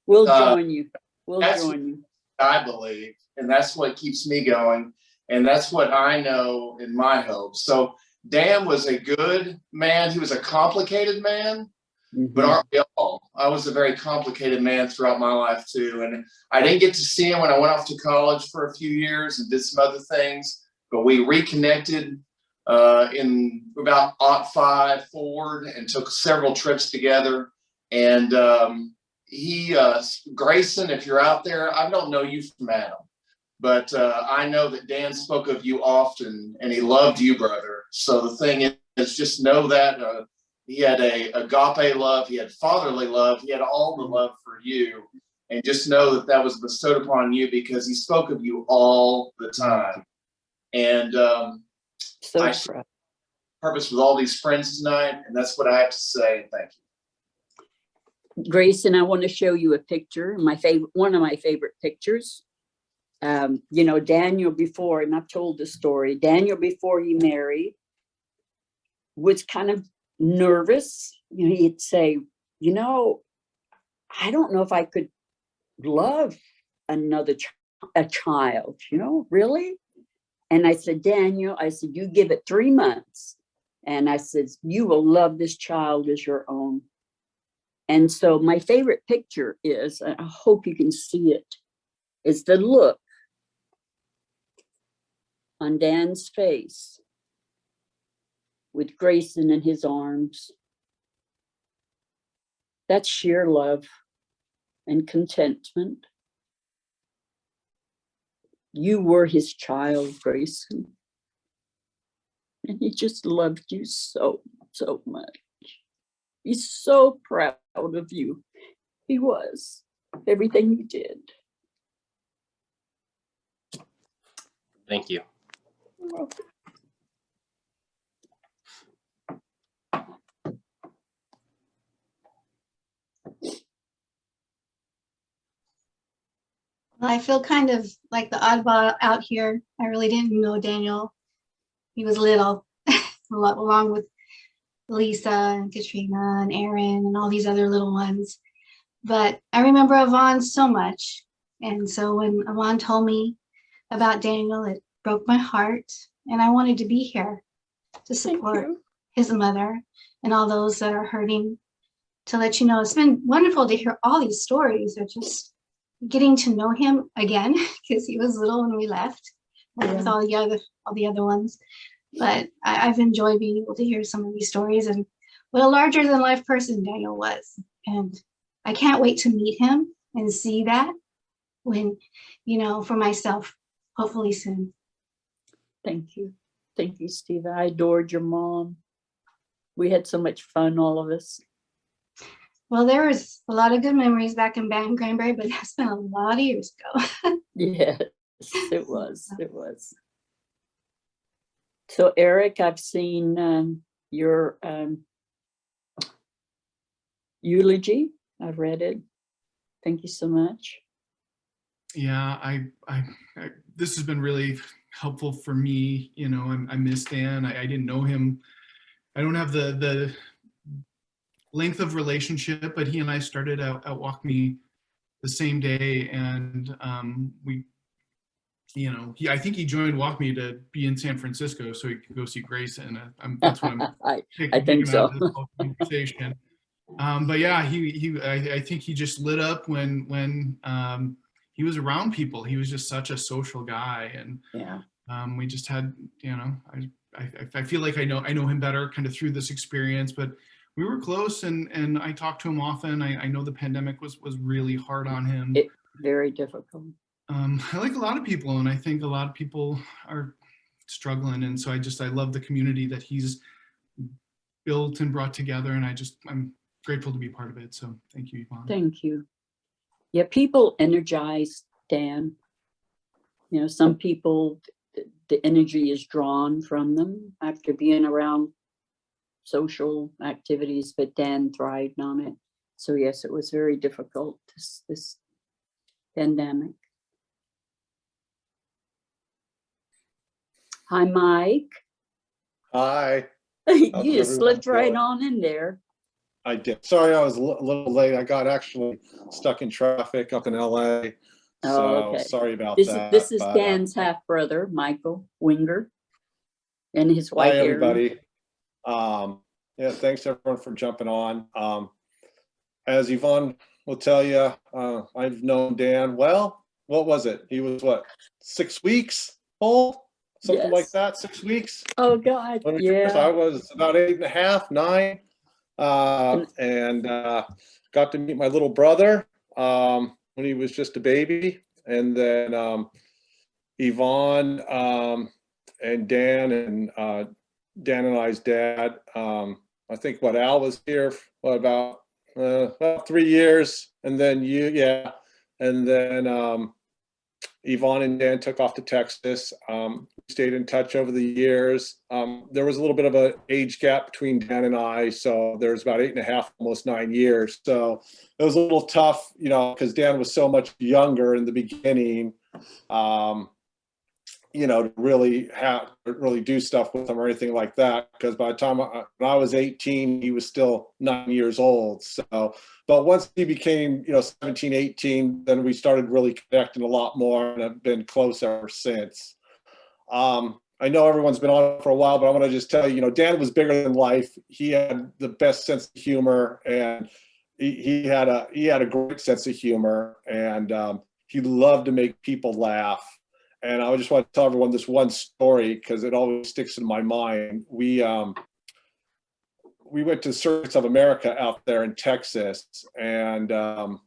We'll join you. We'll that's join you. I believe, and that's what keeps me going, and that's what I know in my hope. So Dan was a good man. He was a complicated man, but aren't we all? I was a very complicated man throughout my life too, and I didn't get to see him when I went off to college for a few years and did some other things, but we reconnected in about '05 forward and took several trips together. And Grayson, if you're out there, I don't know you from Adam, but I know that Dan spoke of you often and he loved you, brother. So the thing is, just know that he had a agape love, he had fatherly love, he had all the love for you. And just know that that was bestowed upon you because he spoke of you all the time. And I share purpose with all these friends tonight, and that's what I have to say. Thank you. Grayson, I want to show you a picture, one of my favorite pictures. You know, Daniel before, and I've told the story, Daniel before he married was kind of nervous. You know, he'd say, you know, I don't know if I could love another a child, you know, really? And I said, Daniel, I said, you give it 3 months. And I said, you will love this child as your own. And so my favorite picture is, and I hope you can see it, is the look on Dan's face with Grayson in his arms. That's sheer love and contentment. You were his child, Grayson. And he just loved you so, so much. He's so proud of you. He was. Everything you did. Thank you. You're welcome. Well, I feel kind of like the oddball out here. I really didn't know Daniel. He was little, along with Lisa and Katrina and Aaron and all these other little ones. But I remember Yvonne so much. And so when Yvonne told me about Daniel, it broke my heart. And I wanted to be here to support his mother and all those that are hurting, to let you know it's been wonderful to hear all these stories. They're just getting to know him again, because he was little when we left, with all the other ones. But I've enjoyed being able to hear some of these stories and what a larger than life person Daniel was. And I can't wait to meet him and see that when, you know, for myself, hopefully soon. Thank you. Thank you, Steve. I adored your mom. We had so much fun, all of us. Well, there was a lot of good memories back in Baton Granbury, but that's been a lot of years ago. Yes, it was. It was. So, Eric, I've seen your eulogy. I've read it. Thank you so much. Yeah, I this has been really helpful for me. You know, I miss Dan. I didn't know him. I don't have the length of relationship, but he and I started at Walk Me the same day, and we, you know, I think he joined Walk Me to be in San Francisco so he could go see Grayson. That's what I'm I think so. out of this whole conversation. But yeah, I think he just lit up when he was around people. He was just such a social guy, and yeah, we just had, you know, I feel like I know him better kind of through this experience, but we were close, and I talked to him often. I know the pandemic was really hard on him. Very difficult. I like a lot of people, and I think a lot of people are struggling. And so I love the community that he's built and brought together. And I'm grateful to be part of it. So thank you, Yvonne. Thank you. Yeah, people energize Dan. You know, some people, the energy is drawn from them after being around social activities, but Dan thrived on it. So yes, it was very difficult, this pandemic. Hi, Mike. Hi. You just slipped right on in there. I did. Sorry, I was a little late. I got actually stuck in traffic up in LA. So okay. Sorry about this that. This is Dan's half brother, Michael Winger, and his wife. Hi, Erin. everybody. Yeah, thanks everyone for jumping on. As Yvonne will tell you, I've known Dan. Well, what was it? He was what, 6 weeks old? Something like that, 6 weeks. Oh God, yeah. I was about 8.5, 9. And got to meet my little brother when he was just a baby. And then Yvonne and Dan and I's dad. I think Al was here for about 3 years. And then and then Yvonne and Dan took off to Texas. Stayed in touch over the years. There was a little bit of an age gap between Dan and I, so there's about 8.5, almost 9 years. So it was a little tough, you know, because Dan was so much younger in the beginning to really do stuff with him or anything like that. Because by the time when I was 18, he was still 9 years old. So, but once he became, 17, 18, then we started really connecting a lot more and have been close ever since. I know everyone's been on for a while, but I want to just tell you, Dan was bigger than life. He had the best sense of humor, and he had a great sense of humor, and he loved to make people laugh. And I just want to tell everyone this one story because it always sticks in my mind. We went to Circuits of America out there in Texas, and that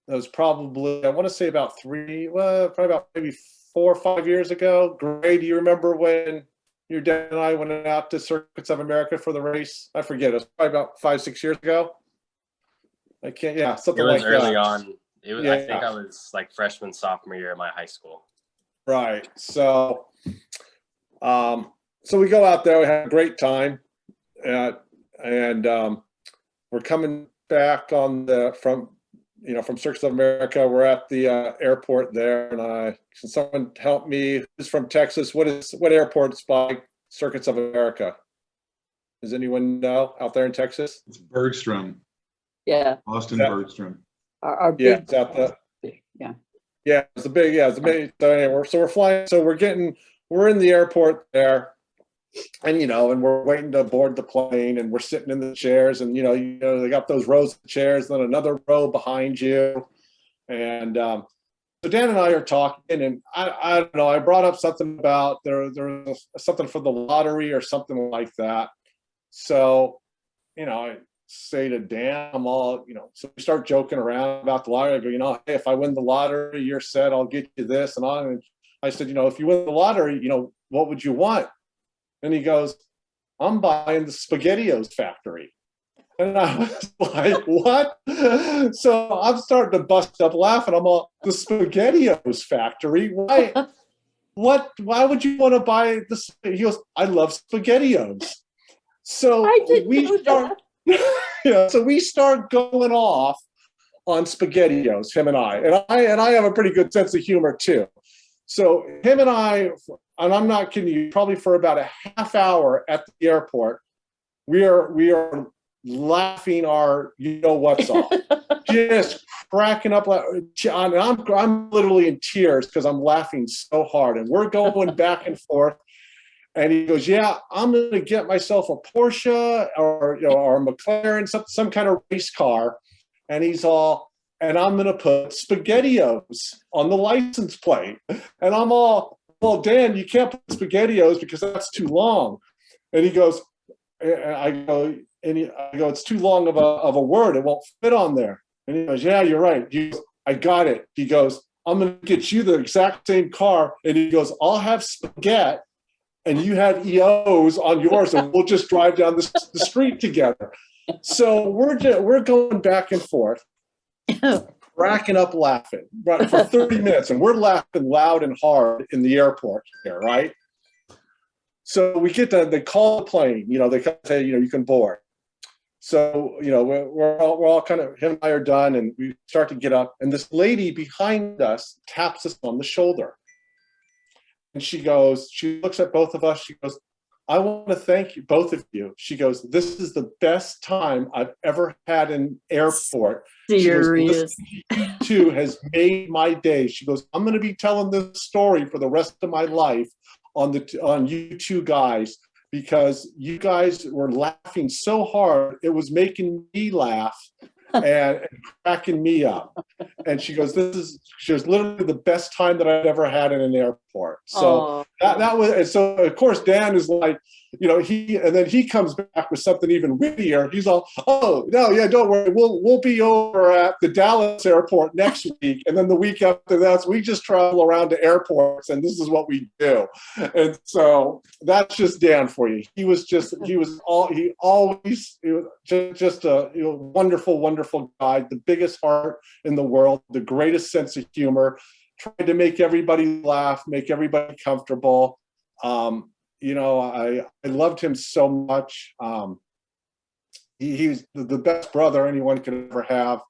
was probably, I want to say probably about maybe 4 or 5 years ago. Gray, do you remember when your dad and I went out to Circuits of America for the race? I forget. It was probably about 5, 6 years ago. Something like that. It was early on. It was. Yeah. I think I was like freshman, sophomore year of my high school. Right. So, so we go out there. We had a great time, and we're coming back from Circuits of America. We're at the airport there, and can someone help me? Who's from Texas? What airport's by Circuits of America? Does anyone know out there in Texas? It's Bergstrom. Yeah. Austin Bergstrom. Our big, it's at the. yeah. Yeah, it's the big. So anyway, we're flying. So we're in the airport there, and and we're waiting to board the plane, and we're sitting in the chairs, and they got those rows of chairs, then another row behind you, and so Dan and I are talking, and I don't know. I brought up something about there was something for the lottery or something like that. So, I say to Dan, I'm all, so we start joking around about the lottery. I go, hey, if I win the lottery, you're set, I'll get you this. And I said, if you win the lottery, what would you want? And he goes, I'm buying the SpaghettiOs factory. And I was like, what? So I'm starting to bust up laughing. I'm all, the SpaghettiOs factory? Why? Why would you want to buy this? He goes, I love SpaghettiOs. So so we start going off on SpaghettiOs, him and I have a pretty good sense of humor too. So him and I'm not kidding you, probably for about a half hour at the airport, we are laughing our what's off, just cracking up. I'm literally in tears because I'm laughing so hard, and we're going back and forth. And he goes, yeah, I'm going to get myself a Porsche or a McLaren, some kind of race car. And he's all, and I'm going to put SpaghettiOs on the license plate. And I'm all, well, Dan, you can't put SpaghettiOs because that's too long. And he goes, I go, it's too long of a word. It won't fit on there. And he goes, yeah, you're right. He goes, I got it. He goes, I'm going to get you the exact same car. And he goes, I'll have spaghetti, and you have EOs on yours, and we'll just drive down the street together. So we're going back and forth, cracking up laughing for 30 minutes, and we're laughing loud and hard in the airport here, right? So we they call the plane, they come say, you can board. So, we're all kind of, him and I are done, and we start to get up, and this lady behind us taps us on the shoulder. And she looks at both of us. She goes, I want to thank you, both of you. She goes, this is the best time I've ever had in an airport. Serious. You two has made my day. She goes, I'm going to be telling this story for the rest of my life on you two guys, because you guys were laughing so hard, it was making me laugh and cracking me up. And she goes, she was literally the best time that I've ever had in an airport. So that was, and so of course Dan is like, and then he comes back with something even wittier. He's all, oh no, yeah, don't worry, we'll be over at the Dallas airport next week, and then the week after that, so we just travel around to airports, and this is what we do. And so that's just Dan for you. He was just a wonderful, wonderful guy, the biggest heart in the world, the greatest sense of humor, tried to make everybody laugh, make everybody comfortable. I loved him so much. He was the best brother anyone could ever have.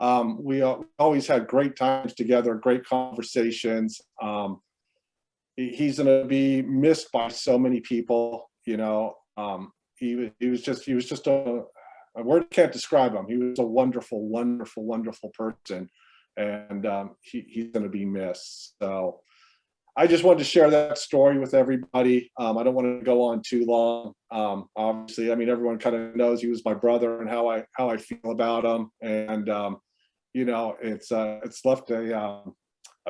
always had great times together, great conversations. He's going to be missed by so many people. You know, he was just a word can't describe him. He was a wonderful, wonderful, wonderful person, and he's going to be missed. So I just wanted to share that story with everybody. I don't want to go on too long. Obviously, I mean, everyone kind of knows he was my brother and how I feel about him, and you know, it's left a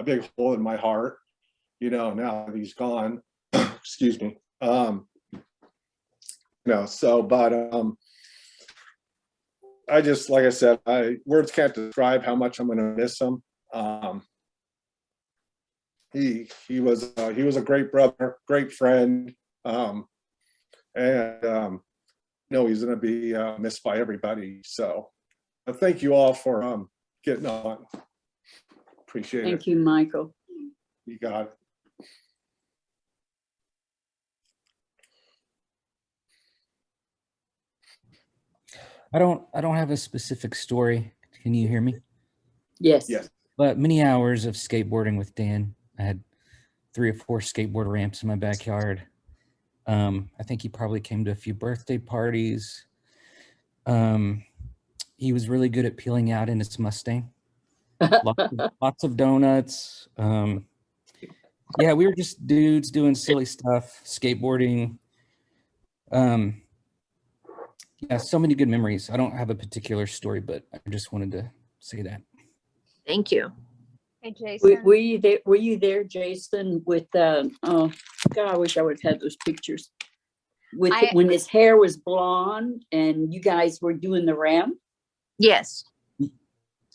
big hole in my heart. You know, now that he's gone. Excuse me. You know, so but I just, like I said, words can't describe how much I'm going to miss him. He was a great brother, great friend, and no, he's going to be missed by everybody. So, thank you all for getting on. Appreciate it. Thank you, Michael. You got it. I don't have a specific story. Can you hear me? Yes. Yes. But many hours of skateboarding with Dan. I had 3 or 4 skateboard ramps in my backyard. I think he probably came to a few birthday parties. He was really good at peeling out in his Mustang. Lots of donuts. Yeah, we were just dudes doing silly stuff, skateboarding. Yeah, so many good memories. I don't have a particular story, but I just wanted to say that. Thank you. Hey, Jason. Were you there? Were you there, Jason? With oh God, I wish I would have had those pictures. With when his hair was blonde and you guys were doing the ramp. Yes.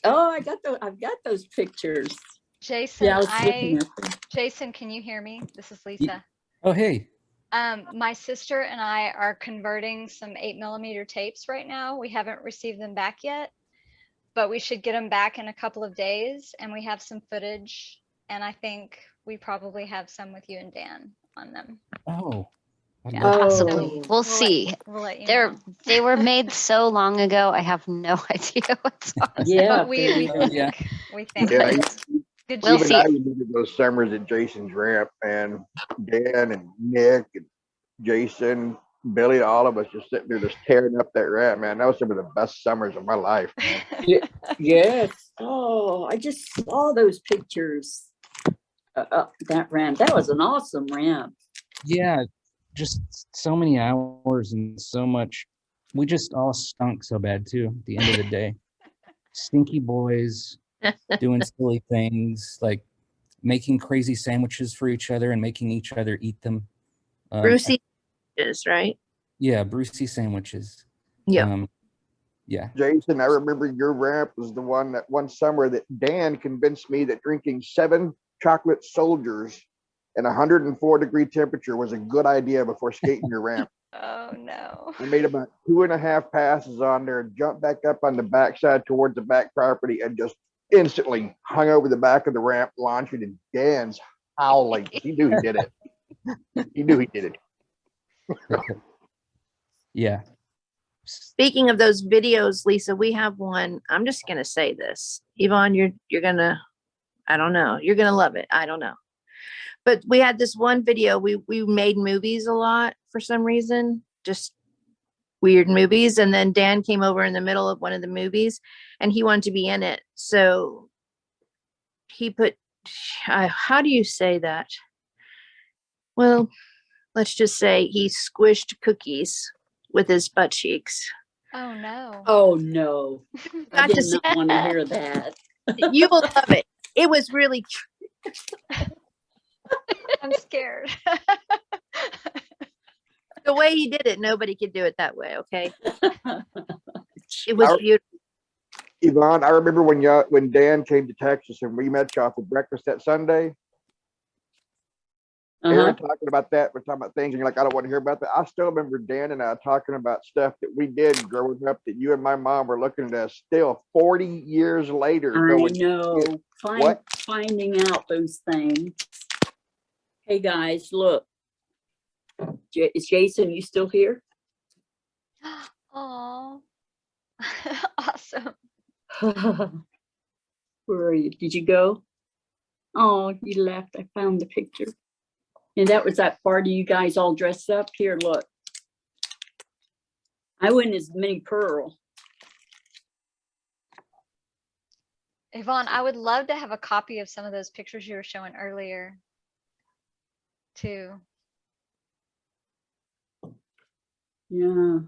Oh, I've got those pictures. Jason, Yeah, I was looking at them. Jason, can you hear me? This is Lisa. Oh, hey. My sister and I are converting some 8mm tapes right now. We haven't received them back yet, but we should get them back in a couple of days. And we have some footage, and I think we probably have some with you and Dan on them. Oh. Yeah. Possibly. We'll see. We'll let you know. They were made so long ago. I have no idea what's on them. Yeah, But we think Yeah, good We'll job. see. I remember those summers at Jason's ramp, and Dan and Nick and Jason, Billy, all of us just sitting there just tearing up that ramp, man. That was some of the best summers of my life, man. Yes. Oh, I just saw those pictures. That ramp. That was an awesome ramp. Yeah, just so many hours and so much. We just all stunk so bad too at the end of the day. Stinky boys doing silly things like making crazy sandwiches for each other and making each other eat them. Brucey is right. Yeah, Brucey sandwiches. Yeah. Yeah. Jason, I remember your ramp was the one that one summer that Dan convinced me that drinking 7 chocolate soldiers in 104-degree temperature was a good idea before skating your ramp. Oh no. I made about 2.5 passes on there, jumped back up on the backside towards the back property, and just instantly hung over the back of the ramp, launching, and Dan's howling. He knew he did it. He knew he did it. Yeah. Speaking of those videos, Lisa, we have one. I'm just gonna say this. Yvonne, you're gonna, I don't know, you're gonna love it. I don't know. But we had this one video. We made movies a lot for some reason, just weird movies. And then Dan came over in the middle of one of the movies and he wanted to be in it. So he put, how do you say that? Well, let's just say he squished cookies with his butt cheeks. Oh no. Oh no. I Got to did see not want to hear that. You will love it. It was really I'm scared. the way he did it, nobody could do it that way, okay? It was beautiful. Yvonne, I remember when Dan came to Texas and we met y'all for breakfast that Sunday. Aaron talking about that, we're talking about things, and you're like, I don't want to hear about that. I still remember Dan and I talking about stuff that we did growing up that you and my mom were looking at us still 40 years later. I know. Finding out those things. Hey guys, look. Is Jason, you still here? Oh, awesome. Where are you? Did you go? Oh, you left. I found the picture. And that was that party, you guys all dressed up. Here, look. I went as Minnie Pearl. Yvonne, I would love to have a copy of some of those pictures you were showing earlier too. Yeah.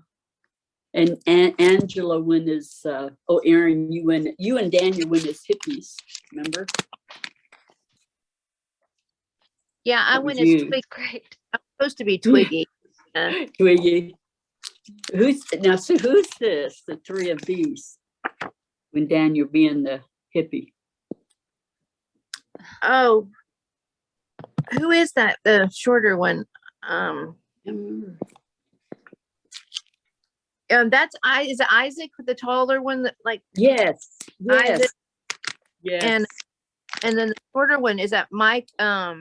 And Angela went as, oh, Aaron, you and Daniel went as hippies, remember? Yeah, I That was went as you. Twiggy. Great. I'm supposed to be Twiggy. Twiggy. Who's this? The three of these. When Daniel being the hippie. Oh, who is that? The shorter one. That's is it Isaac, the taller one that like? Yes. Isaac. Yes. And then the shorter one is that Mike. I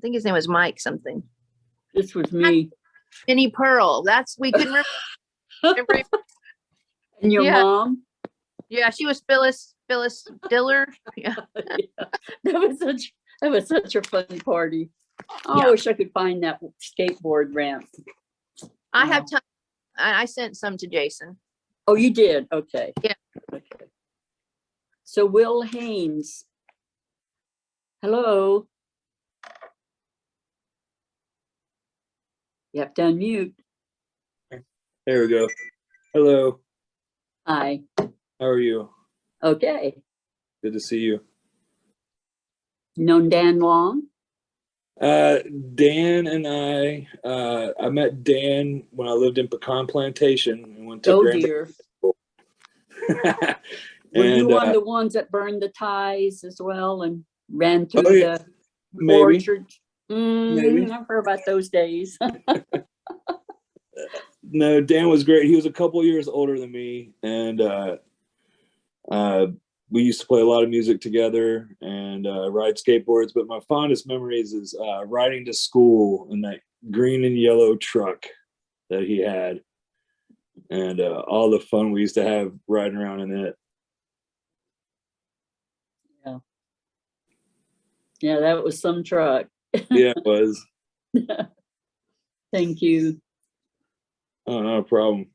think his name was Mike something. This was me. Minnie Pearl. We couldn't remember. And your mom? Yeah, she was Phyllis Diller. Yeah. That was such a fun party. Oh, Yeah. I wish I could find that skateboard ramp. I have time. I sent some to Jason. Oh, you did? Okay. Yeah. Okay. So Will Haynes. Hello. You have to unmute. There we go. Hello. Hi. How are you? Okay. Good to see you. Known Dan long? Dan and I met Dan when I lived in Pecan Plantation and went to Oh Grand dear. Valley. Were you And, one of the ones that burned the ties as well and ran through Oh, yeah. the Maybe. orchard? Maybe. I've heard about those days. No, Dan was great. He was a couple years older than me, and we used to play a lot of music together and ride skateboards. But my fondest memories is riding to school in that green and yellow truck that he had, and all the fun we used to have riding around in it. Yeah. Yeah, that was some truck. Yeah, it was. Thank you. Oh, no problem.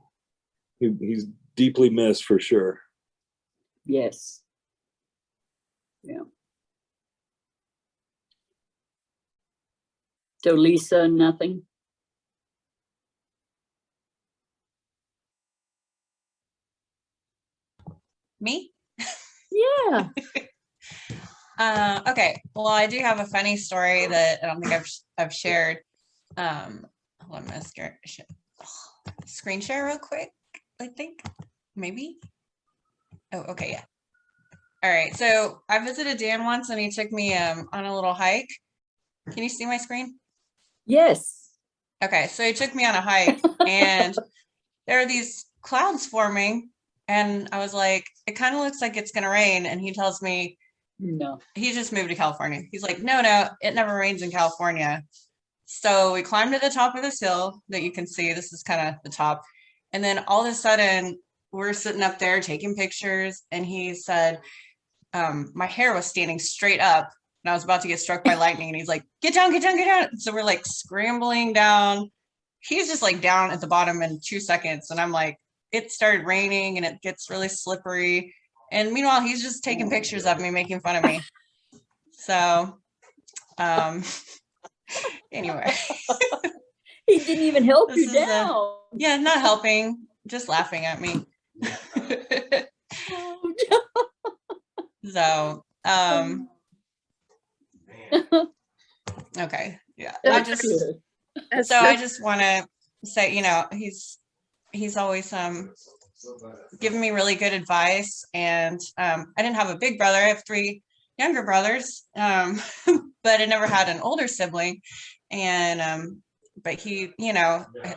He's deeply missed for sure. Yes. Yeah. So Lisa, nothing? Me? Yeah. Okay. Well, I do have a funny story that I don't think I've shared. Hold on, I'm gonna screen share real quick. I think maybe. Oh, okay, yeah. All right. So I visited Dan once, and he took me on a little hike. Can you see my screen? Yes. Okay. So he took me on a hike, and there are these clouds forming, and I was like, it kind of looks like it's gonna rain, and he tells me, no, he just moved to California. He's like, no, it never rains in California. So we climbed to the top of this hill that you can see. This is kind of the top. And then all of a sudden we're sitting up there taking pictures. And he said, my hair was standing straight up and I was about to get struck by lightning. And he's like, get down, get down, get down. So we're like scrambling down. He's just like down at the bottom in 2 seconds. And I'm like, it started raining and it gets really slippery. And meanwhile, he's just taking pictures of me, making fun of me. So, anyway. He didn't even help you down. Yeah, not helping, just laughing at me. So, okay, yeah. I just want to say, he's always given me really good advice, and I didn't have a big brother. I have 3 younger brothers, but I never had an older sibling. And but he,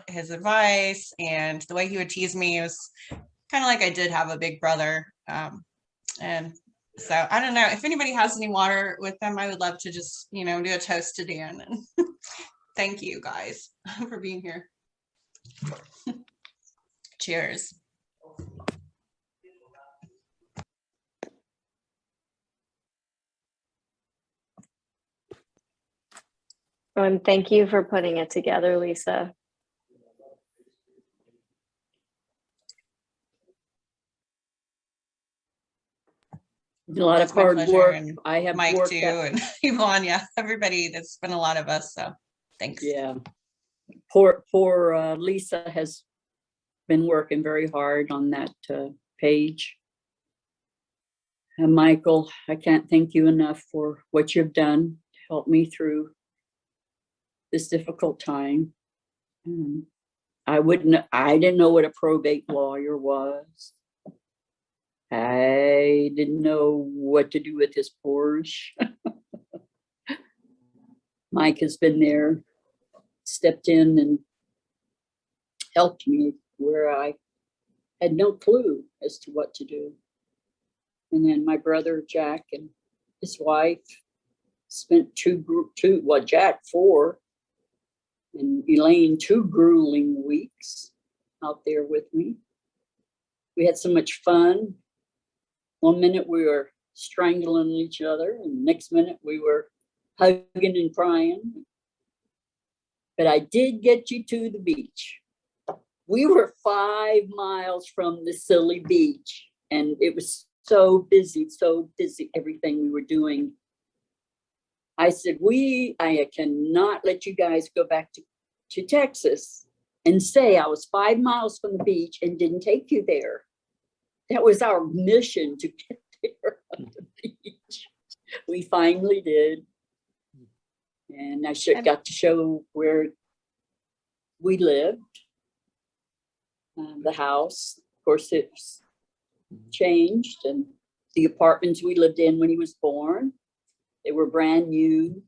his advice and the way he would tease me was kind of like I did have a big brother. And so I don't know if anybody has any water with them. I would love to just, do a toast to Dan. And thank you guys for being here. Cheers. And thank you for putting it together, Lisa. A lot of It's my hard pleasure, work. and I have Mike worked too, out- and Yvonne, yeah, everybody. That's been a lot of us, so thanks. Yeah. Poor Lisa has been working very hard on that page. And Michael, I can't thank you enough for what you've done to help me through this difficult time. I didn't know what a probate lawyer was. I didn't know what to do with his Porsche. Mike has been there, stepped in and helped me where I had no clue as to what to do. And then my brother Jack and his wife spent Jack 4 and Elaine 2 grueling weeks out there with me. We had so much fun. One minute we were strangling each other, and next minute we were hugging and crying. But I did get you to the beach. We were 5 miles from the silly beach, and it was so busy, everything we were doing. I said, I cannot let you guys go back to Texas and say I was 5 miles from the beach and didn't take you there. That was our mission, to get there on the beach. We finally did. And I got to show where we lived, the house. Of course, it's changed, and the apartments we lived in when he was born, they were brand new.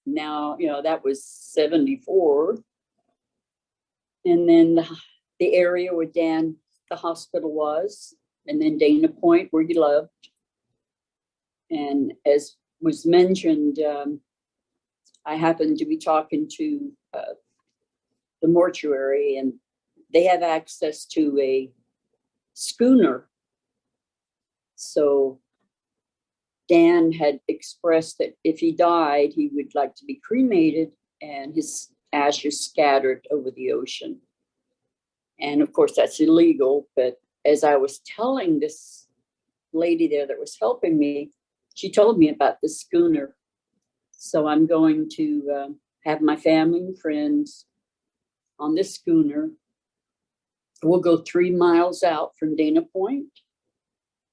Now, that was 74. And then the area where the hospital was, and then Dana Point, where you loved. And as was mentioned, I happened to be talking to the mortuary, and they have access to a schooner. So Dan had expressed that if he died, he would like to be cremated and his ashes scattered over the ocean. And of course, that's illegal. But as I was telling this lady there that was helping me, she told me about the schooner. So I'm going to have my family and friends on this schooner. We'll go 3 miles out from Dana Point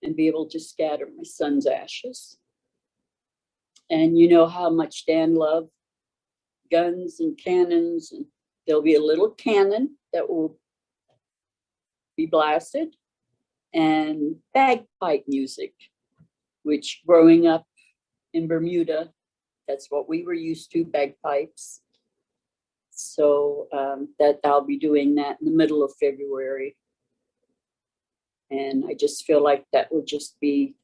and be able to scatter my son's ashes. And you know how much Dan loved guns and cannons, and there'll be a little cannon that will be blasted, and bagpipe music, which growing up in Bermuda, that's what we were used to, bagpipes. So that I'll be doing that in the middle of February. And I just feel like that will just be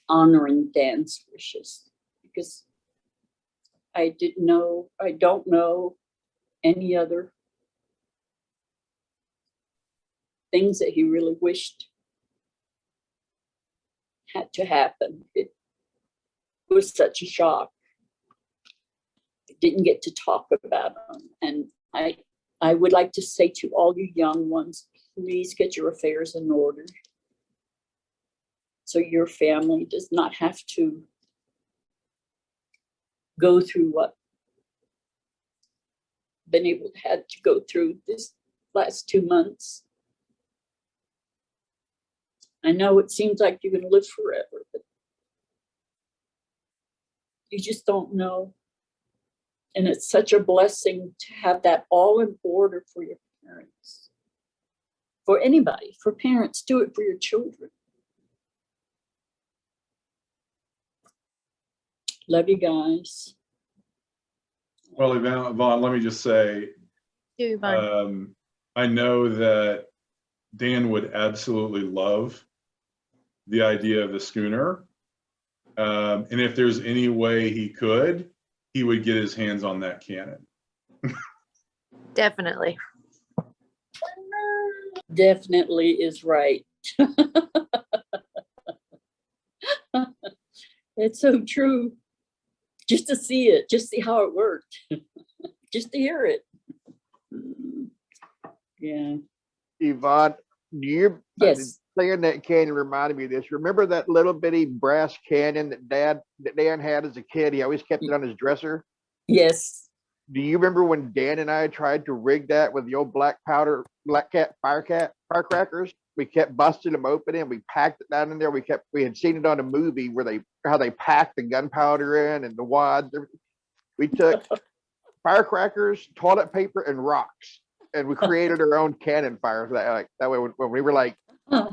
honoring Dan's wishes, because I don't know any other things that he really wished had to happen. It was such a shock. I didn't get to talk about them. And I would like to say to all you young ones, please get your affairs in order, so your family does not have to go through what had to go through this last 2 months. I know it seems like you're going to live forever, but you just don't know. And it's such a blessing to have that all in order for your parents. For anybody, for parents, do it for your children. Love you guys. Well, Yvonne, let me just say, I know that Dan would absolutely love the idea of the schooner. And if there's any way he could, he would get his hands on that cannon. Definitely. Definitely is right. It's so true. just to see it, just see how it worked, just to hear it. Yeah. Yvonne, do you, Yes. saying that cannon reminded me of this. Remember that little bitty brass cannon that Dan had as a kid? He always kept it on his dresser. Yes. Do you remember when Dan and I tried to rig that with the old black cat firecrackers? We kept busting them open and we packed it down in there. We had seen it on a movie where how they packed the gunpowder in and the wads. We took firecrackers, toilet paper, and rocks, and we created our own cannon fire for that. Like that way, when we were like 10,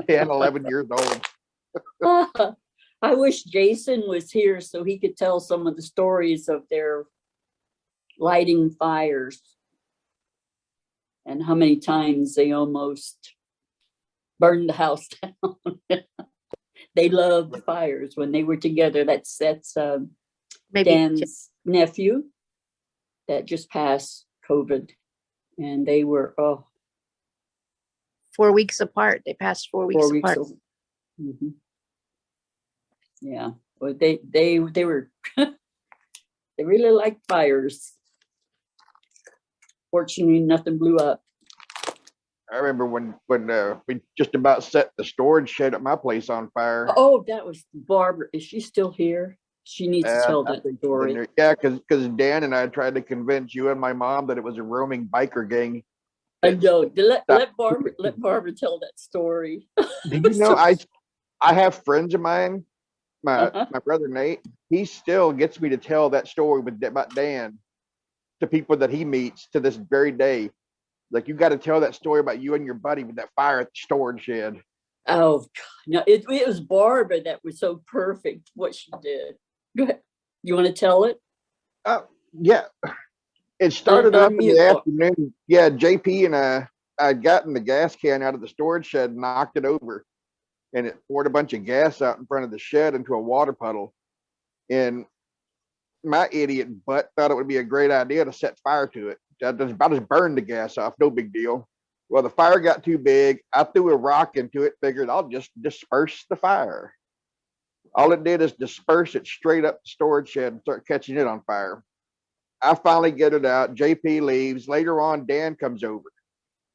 11 years old. I wish Jason was here so he could tell some of the stories of their lighting fires and how many times they almost burned the house down. They loved fires when they were together. That's Dan's nephew that just passed COVID, and they were 4 weeks apart. They passed 4 weeks apart. Mm-hmm. Yeah, well, they were they really liked fires. Fortunately, nothing blew up. I remember when we just about set the storage shed at my place on fire. Oh, that was Barbara. Is she still here? She needs to tell that story. Yeah, because Dan and I tried to convince you and my mom that it was a roaming biker gang. No, let Barbara tell that story. Did you know I have friends of mine, my brother Nate, he still gets me to tell that story about Dan to people that he meets to this very day. Like, you got to tell that story about you and your buddy with that fire at the storage shed. Oh, God. No, it was Barbara that was so perfect what she did. Go ahead. You want to tell it? Yeah. It started up in the afternoon. Yeah, JP and I'd gotten the gas can out of the storage shed and knocked it over. And it poured a bunch of gas out in front of the shed into a water puddle. And my idiot butt thought it would be a great idea to set fire to it. I just burned the gas off, no big deal. Well, the fire got too big. I threw a rock into it, figured I'll just disperse the fire. All it did is disperse it straight up the storage shed and start catching it on fire. I finally get it out. JP leaves. Later on, Dan comes over.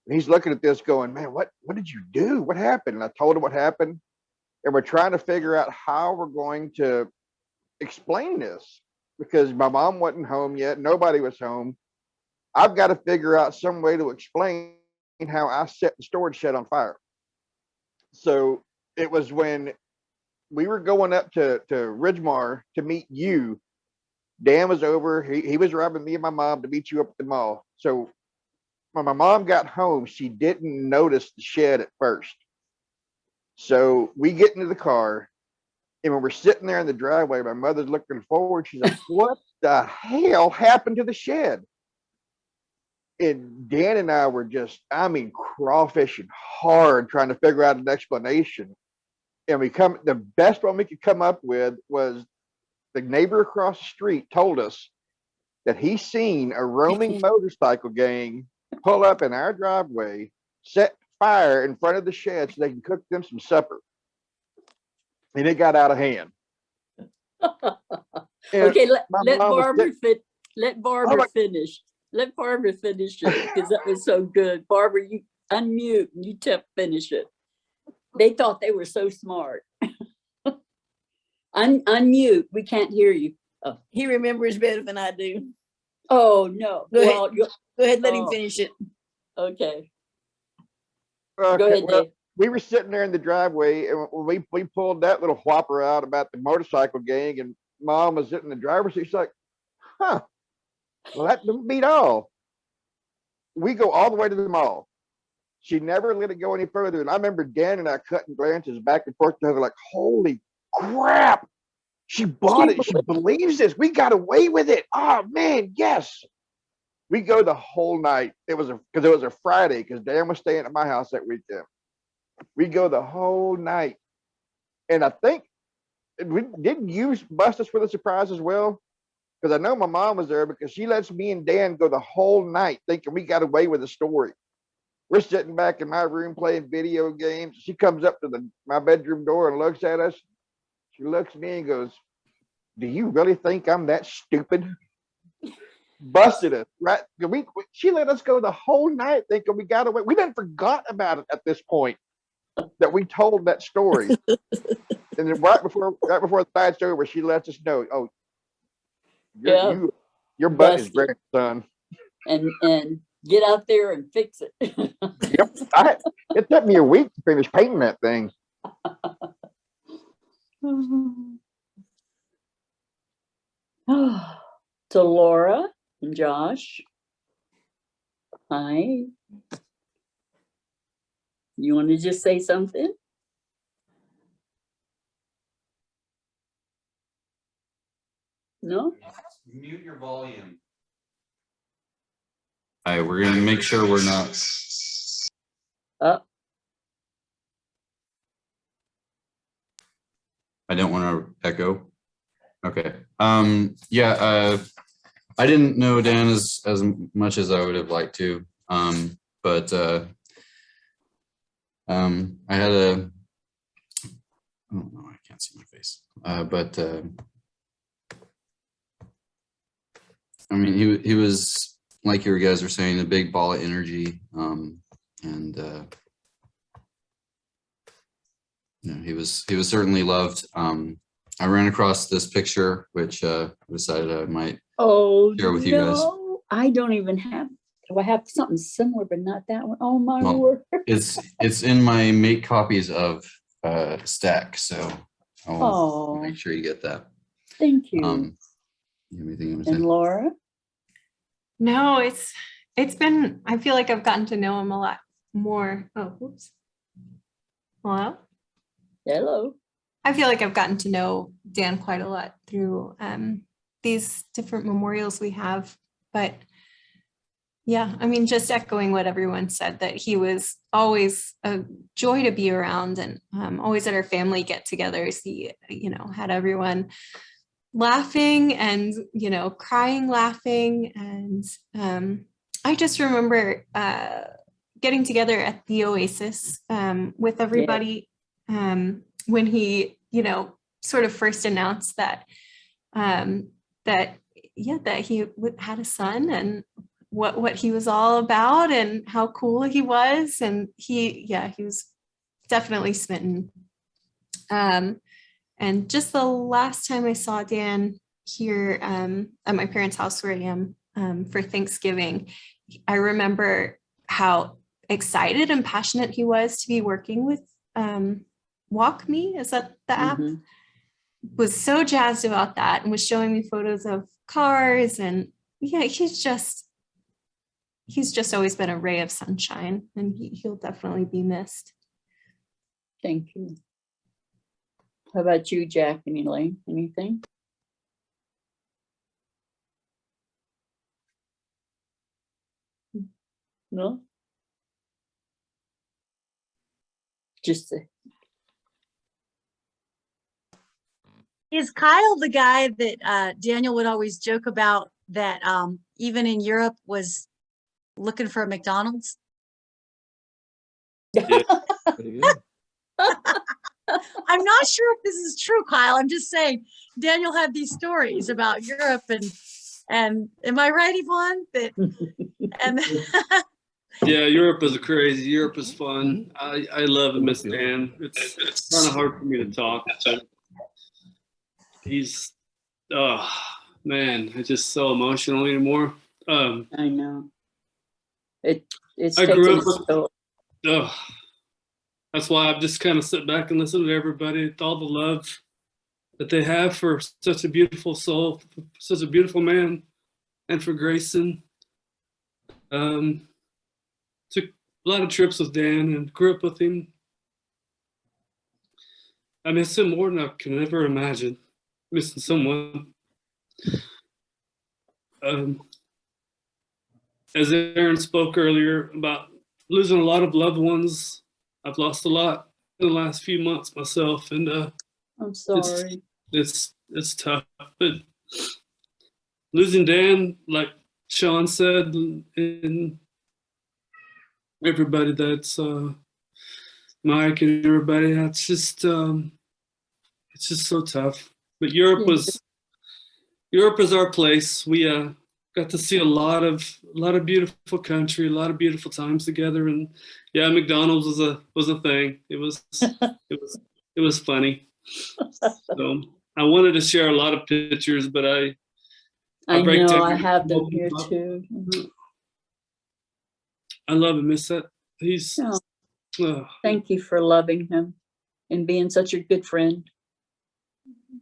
And he's looking at this going, man, what did you do? What happened? And I told him what happened. And we're trying to figure out how we're going to explain this because my mom wasn't home yet. Nobody was home. I've got to figure out some way to explain how I set the storage shed on fire. So it was when we were going up to Ridgemar to meet you. Dan was over. He was driving me and my mom to meet you up at the mall. So when my mom got home, she didn't notice the shed at first. So we get into the car, and when we're sitting there in the driveway, my mother's looking forward. She's like, what the hell happened to the shed? And Dan and I were just, crawfishing hard trying to figure out an explanation. And the best one we could come up with was the neighbor across the street told us that he seen a roaming motorcycle gang pull up in our driveway, set fire in front of the shed so they can cook them some supper. And it got out of hand. Okay, let Barbara finish. Let Barbara finish it because that was so good. Barbara, you unmute and you finish it. They thought they were so smart. Unmute. We can't hear you. Oh. He remembers better than I do. Oh no. Go ahead, let him finish it. Okay. Go ahead, Dave. We were sitting there in the driveway and we pulled that little whopper out about the motorcycle gang, and Mom was sitting in the driver's seat. She's like, well, that didn't beat all. We go all the way to the mall. She never let it go any further. And I remember Dan and I cutting glances back and forth to her like, holy crap. She bought it. She believes this. We got away with it. Oh man, yes. We go the whole night. It was a Friday because Dan was staying at my house that weekend. We go the whole night. And I think didn't you bust us with a surprise as well? Because I know my mom was there because she lets me and Dan go the whole night thinking we got away with the story. We're sitting back in my room playing video games. She comes up to my bedroom door and looks at us. She looks at me and goes, do you really think I'm that stupid? Busted us, right? She let us go the whole night thinking we got away. We didn't forgot about it at this point that we told that story. And then right before the night's over, she let us know, oh, your butt is great, son. And get out there and fix it. Yep. It took me a week to finish painting that thing. So Laura and Josh, hi. You want to just say something? No? Mute your volume. All right, we're gonna make sure we're not. I don't want to echo. Okay. Yeah. I didn't know Dan as much as I would have liked to. But I had a. Oh no, I can't see my face. But I mean, he was, like you guys were saying, a big ball of energy. You know, he was certainly loved. I ran across this picture, which I decided I might share with you guys. I don't even have. I have something similar, but not that one. Oh my Well, word! It's in my make copies of stack, so I'll make sure you get that. Thank you. Anything you want to say? And Laura? No, it's been, I feel like I've gotten to know him a lot more. Oh, whoops. Hello? Hello. I feel like I've gotten to know Dan quite a lot through these different memorials we have. But yeah, I mean, just echoing what everyone said, that he was always a joy to be around, and always at our family get-togethers, he, you know, had everyone laughing and, you know, crying, laughing. And I just remember getting together at the Oasis with everybody when he, you know, sort of first announced that that he had a son, and what he was all about and how cool he was. And he was definitely smitten. And just the last time I saw Dan here at my parents' house where I am for Thanksgiving, I remember how excited and passionate he was to be working with Walk Me, is that the app? Was so jazzed about that and was showing me photos of cars. And yeah, he's just always been a ray of sunshine, and he'll definitely be missed. Thank you. How about you, Jack and Elaine? Anything? No? Just Is Kyle the guy that Daniel would always joke about, that even in Europe was looking for a McDonald's? Yeah, pretty good. I'm not sure if this is true, Kyle. I'm just saying Daniel had these stories about Europe, and am I right, Yvonne? That and Yeah, Europe is crazy. Europe is fun. I love and miss Dan. It's kind of hard for me to talk. But he's, oh man, it's just so emotional anymore. I know. It's I grew up taken with, that's why I've just kind of sit back and listen to everybody, all the love that they have for such a beautiful soul, such a beautiful man, and for Grayson. Took a lot of trips with Dan and grew up with him. I miss him more than I can ever imagine. Missing someone. As Aaron spoke earlier about losing a lot of loved ones, I've lost a lot in the last few months myself, and I'm sorry. It's tough, but losing Dan, like Sean said, and everybody that's Mike and everybody, that's just it's just so tough. But Europe was Europe is our place. We got to see a lot of beautiful country, a lot of beautiful times together, and yeah, McDonald's was a thing. It was it was funny. So I wanted to share a lot of pictures, but I break know, down. I have them here too. I love him. Miss that. He's. Oh, thank you for loving him and being such a good friend.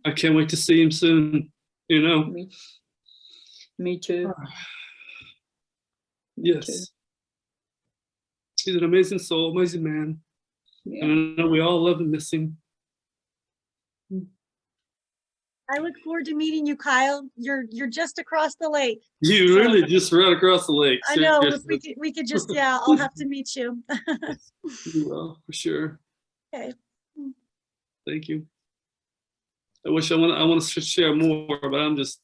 I can't wait to see him soon. You know. Me too. Yes. He's an amazing soul, amazing man. Yeah. And I know we all love and miss him. I look forward to meeting you, Kyle. You're just across the lake. You So- really just ran across the lake. I know. If seriously. we could just, yeah, I'll have to meet you. You will, for sure. Okay. Thank you. I wish I want to share more, but I'm just,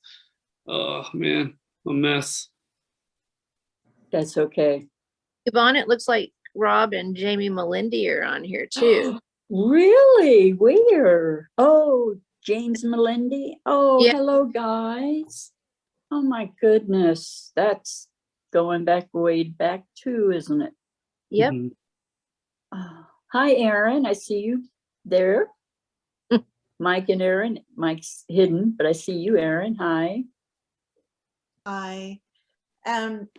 oh man, a mess. That's okay. Yvonne, it looks like Rob and Jamie Melindy are on here too. Really? Where? Oh, James Melindy. Oh, Yeah. hello, guys. Oh my goodness. That's going back way back too, isn't it? Yep. Hi, Aaron. I see you there. Mike and Aaron. Mike's hidden, but I see you, Aaron. Hi. Hi.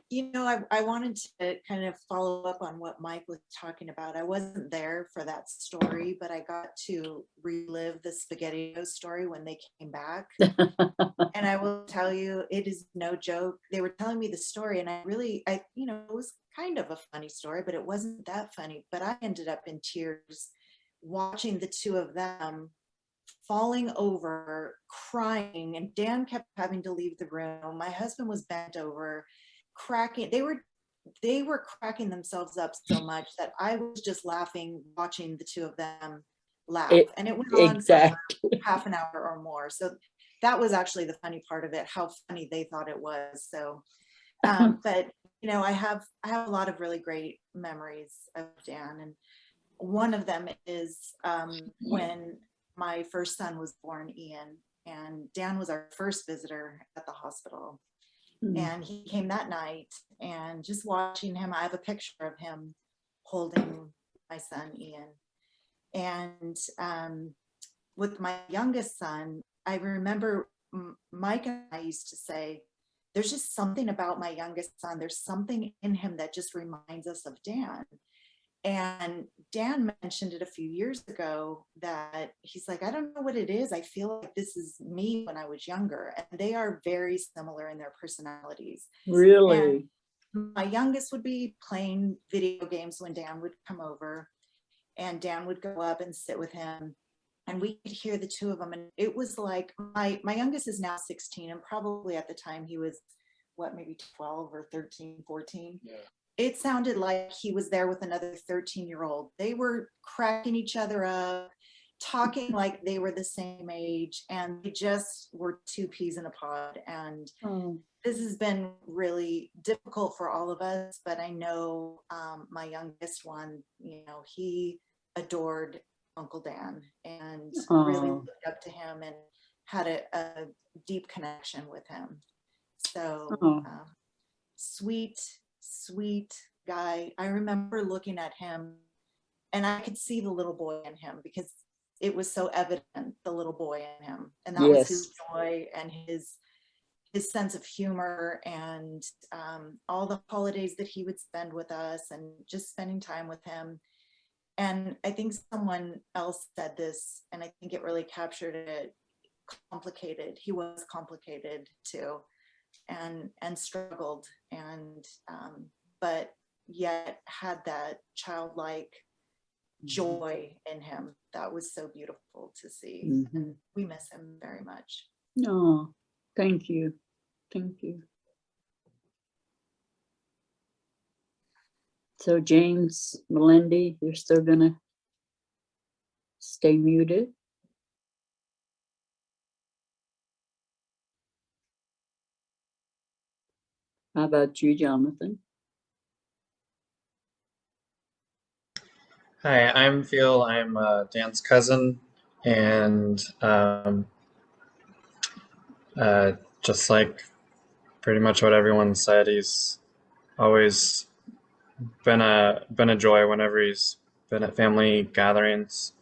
You know, I wanted to kind of follow up on what Mike was talking about. I wasn't there for that story, but I got to relive the SpaghettiOs story when they came back. And I will tell you, it is no joke. They were telling me the story, and you know, it was kind of a funny story, but it wasn't that funny. But I ended up in tears watching the two of them falling over, crying, and Dan kept having to leave the room. My husband was bent over, cracking. They were cracking themselves up so much that I was just laughing, watching the two of them laugh. And it went on for half an hour or more. So that was actually the funny part of it, how funny they thought it was. So, but you know, I have a lot of really great memories of Dan, and one of them is when my first son was born, Ian, and Dan was our first visitor at the hospital. And he came that night, and just watching him, I have a picture of him holding my son, Ian. And with my youngest son, I remember Mike and I used to say, there's just something about my youngest son. There's something in him that just reminds us of Dan. And Dan mentioned it a few years ago that he's like, I don't know what it is. I feel like this is me when I was younger. And they are very similar in their personalities. Really? And my youngest would be playing video games when Dan would come over, and Dan would go up and sit with him, and we could hear the two of them. And it was like, my youngest is now 16, and probably at the time he was, maybe 12 or 13, 14. Yeah. It sounded like he was there with another 13-year-old. They were cracking each other up, talking like they were the same age, and they just were two peas in a pod. And this has been really difficult for all of us, but I know my youngest one, you know, he adored Uncle Dan and really looked up to him and had a deep connection with him. So sweet guy. I remember looking at him, and I could see the little boy in him, because it was so evident, the little boy in him. And that was his joy and his sense of humor, and all the holidays that he would spend with us, and just spending time with him. And I think someone else said this, and I think it really captured it, complicated. He was complicated too, and struggled, and but yet had that childlike joy in him that was so beautiful to see. And we miss him very much. No, thank you. So James Melindy, you're still gonna stay muted? How about you, Jonathan? Hi, I'm Phil. I'm Dan's cousin, and just like pretty much what everyone said, he's always been a joy whenever he's been at family gatherings.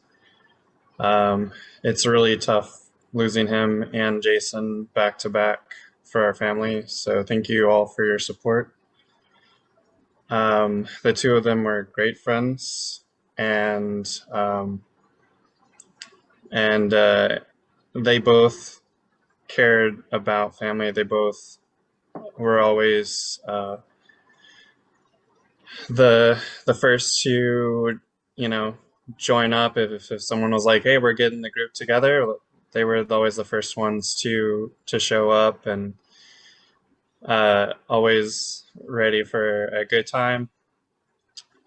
It's really tough losing him and Jason back to back for our family. So thank you all for your support. The two of them were great friends, and they both cared about family. They both were always the first to, join up if someone was like, hey, we're getting the group together. They were always the first ones to show up, and always ready for a good time.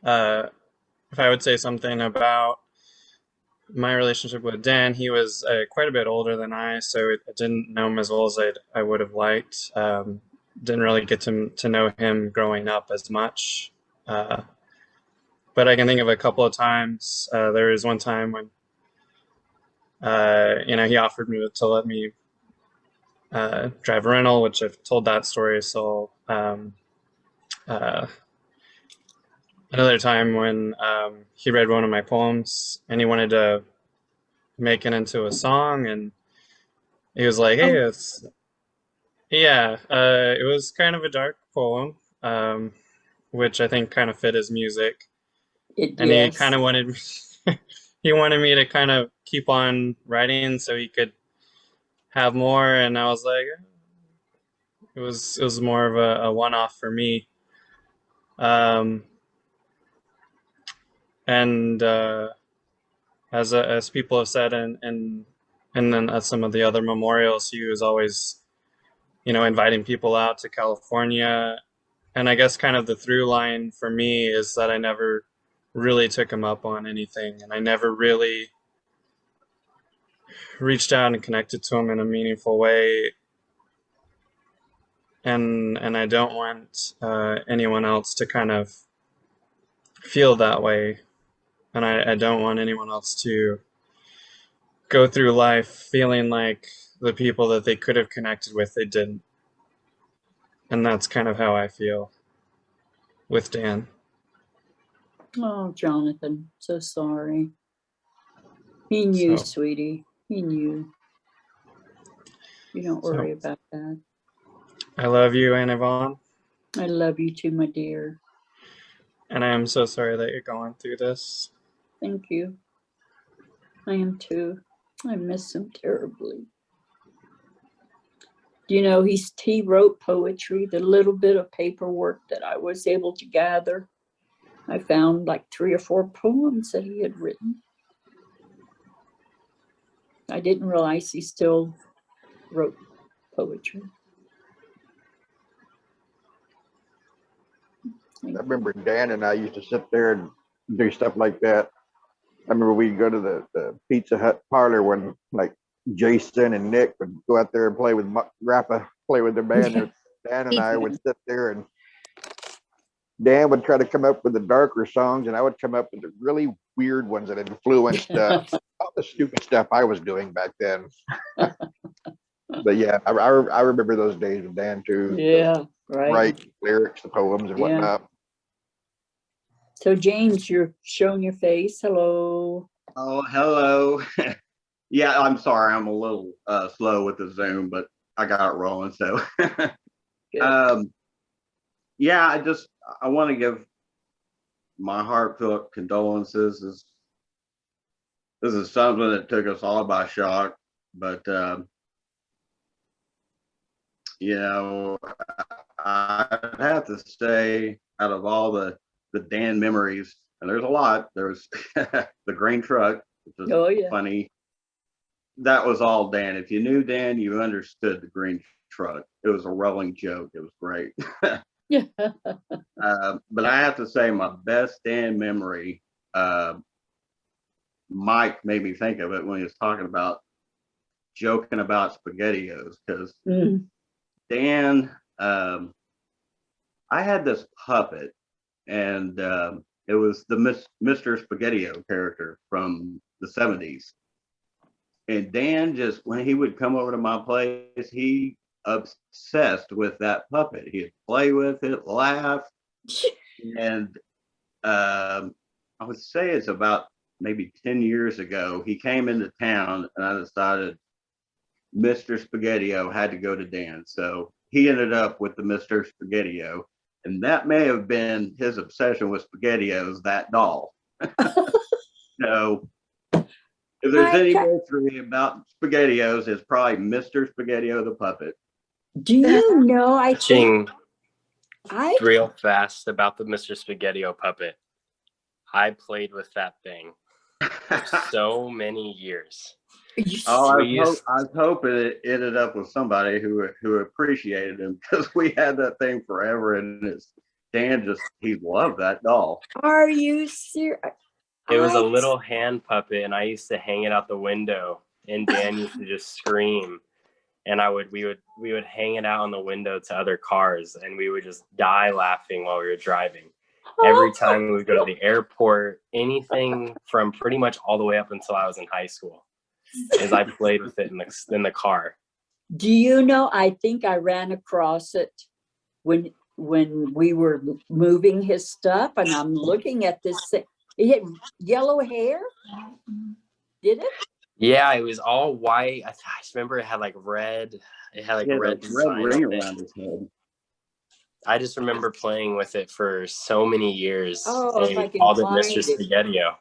If I would say something about my relationship with Dan, he was quite a bit older than I, so I didn't know him as well as I would have liked. Didn't really get to know him growing up as much. But I can think of a couple of times. There was one time when, he offered me to let me drive a rental, which I've told that story. So another time when he read one of my poems and he wanted to make it into a song, and he was like, hey, it was kind of a dark poem, which I think kind of fit his music. He kind of wanted he wanted me to kind of keep on writing so he could have more, and I was like, it was more of a one-off for me. And as people have said, and then at some of the other memorials, he was always, inviting people out to California. And I guess kind of the through line for me is that I never really took him up on anything, and I never really reached out and connected to him in a meaningful way. And I don't want anyone else to kind of feel that way. And I don't want anyone else to go through life feeling like the people that they could have connected with, they didn't. And that's kind of how I feel with Dan. Oh, Jonathan, so sorry. He knew, sweetie. He knew. You don't worry about that. I love you, Aunt Yvonne. I love you too, my dear. And I am so sorry that you're going through this. Thank you. I am too. I miss him terribly. Do you know, he wrote poetry, the little bit of paperwork that I was able to gather. I found like 3 or 4 poems that he had written. I didn't realize he still wrote poetry. I remember Dan and I used to sit there and do stuff like that. I remember we'd go to the Pizza Hut parlor when like Jason and Nick would go out there and play with Rappa, play with their band. And Dan and I would sit there, and Dan would try to come up with the darker songs, and I would come up with the really weird ones that influenced all the stupid stuff I was doing back then. But yeah, I remember those days with Dan too. Yeah, right. Write lyrics, the poems, and whatnot. So James, you're showing your face. Hello. Oh, hello. Yeah, I'm sorry. I'm a little slow with the Zoom, but I got it rolling. So, yeah, I want to give my heartfelt condolences. This is something that took us all by shock, but I'd have to say, out of all the Dan memories, and there's a lot. There's the green truck, which is funny. That was all Dan. If you knew Dan, you understood the green truck. It was a rolling joke. It was great. But I have to say, my best Dan memory, Mike made me think of it when he was talking about joking about SpaghettiOs, because Dan, I had this puppet, and it was the Mr. SpaghettiO character from the 70s. And Dan, just when he would come over to my place, he obsessed with that puppet. He'd play with it, laugh, and I would say it's about maybe 10 years ago, he came into town and I decided Mr. Spaghetti-O had to go to Dan. So he ended up with the Mr. Spaghetti-O, and that may have been his obsession with Spaghetti-O's, that doll. So if there's any mystery about Spaghetti-O's, it's probably Mr. Spaghetti-O the puppet. Do you know, I think Touching real fast about the Mr. Spaghetti-O puppet. I played with that thing for so many years. Oh, I was hoping it ended up with somebody who appreciated him, because we had that thing forever, and Dan he loved that doll. Are you serious? It was a little hand puppet, and I used to hang it out the window, and Dan used to just scream, and we would hang it out on the window to other cars, and we would just die laughing while we were driving. Every time we would go to the airport, anything from pretty much all the way up until I was in high school, as I played with it in the car. Do you know, I think I ran across it when we were moving his stuff, and I'm looking at this thing. It had yellow hair. Did it? Yeah, it was all white. I just remember it had like red. It had like red ring around his head. I just remember playing with it for so many years. Oh, and if I can called it find Mr. it. Spaghetti-O.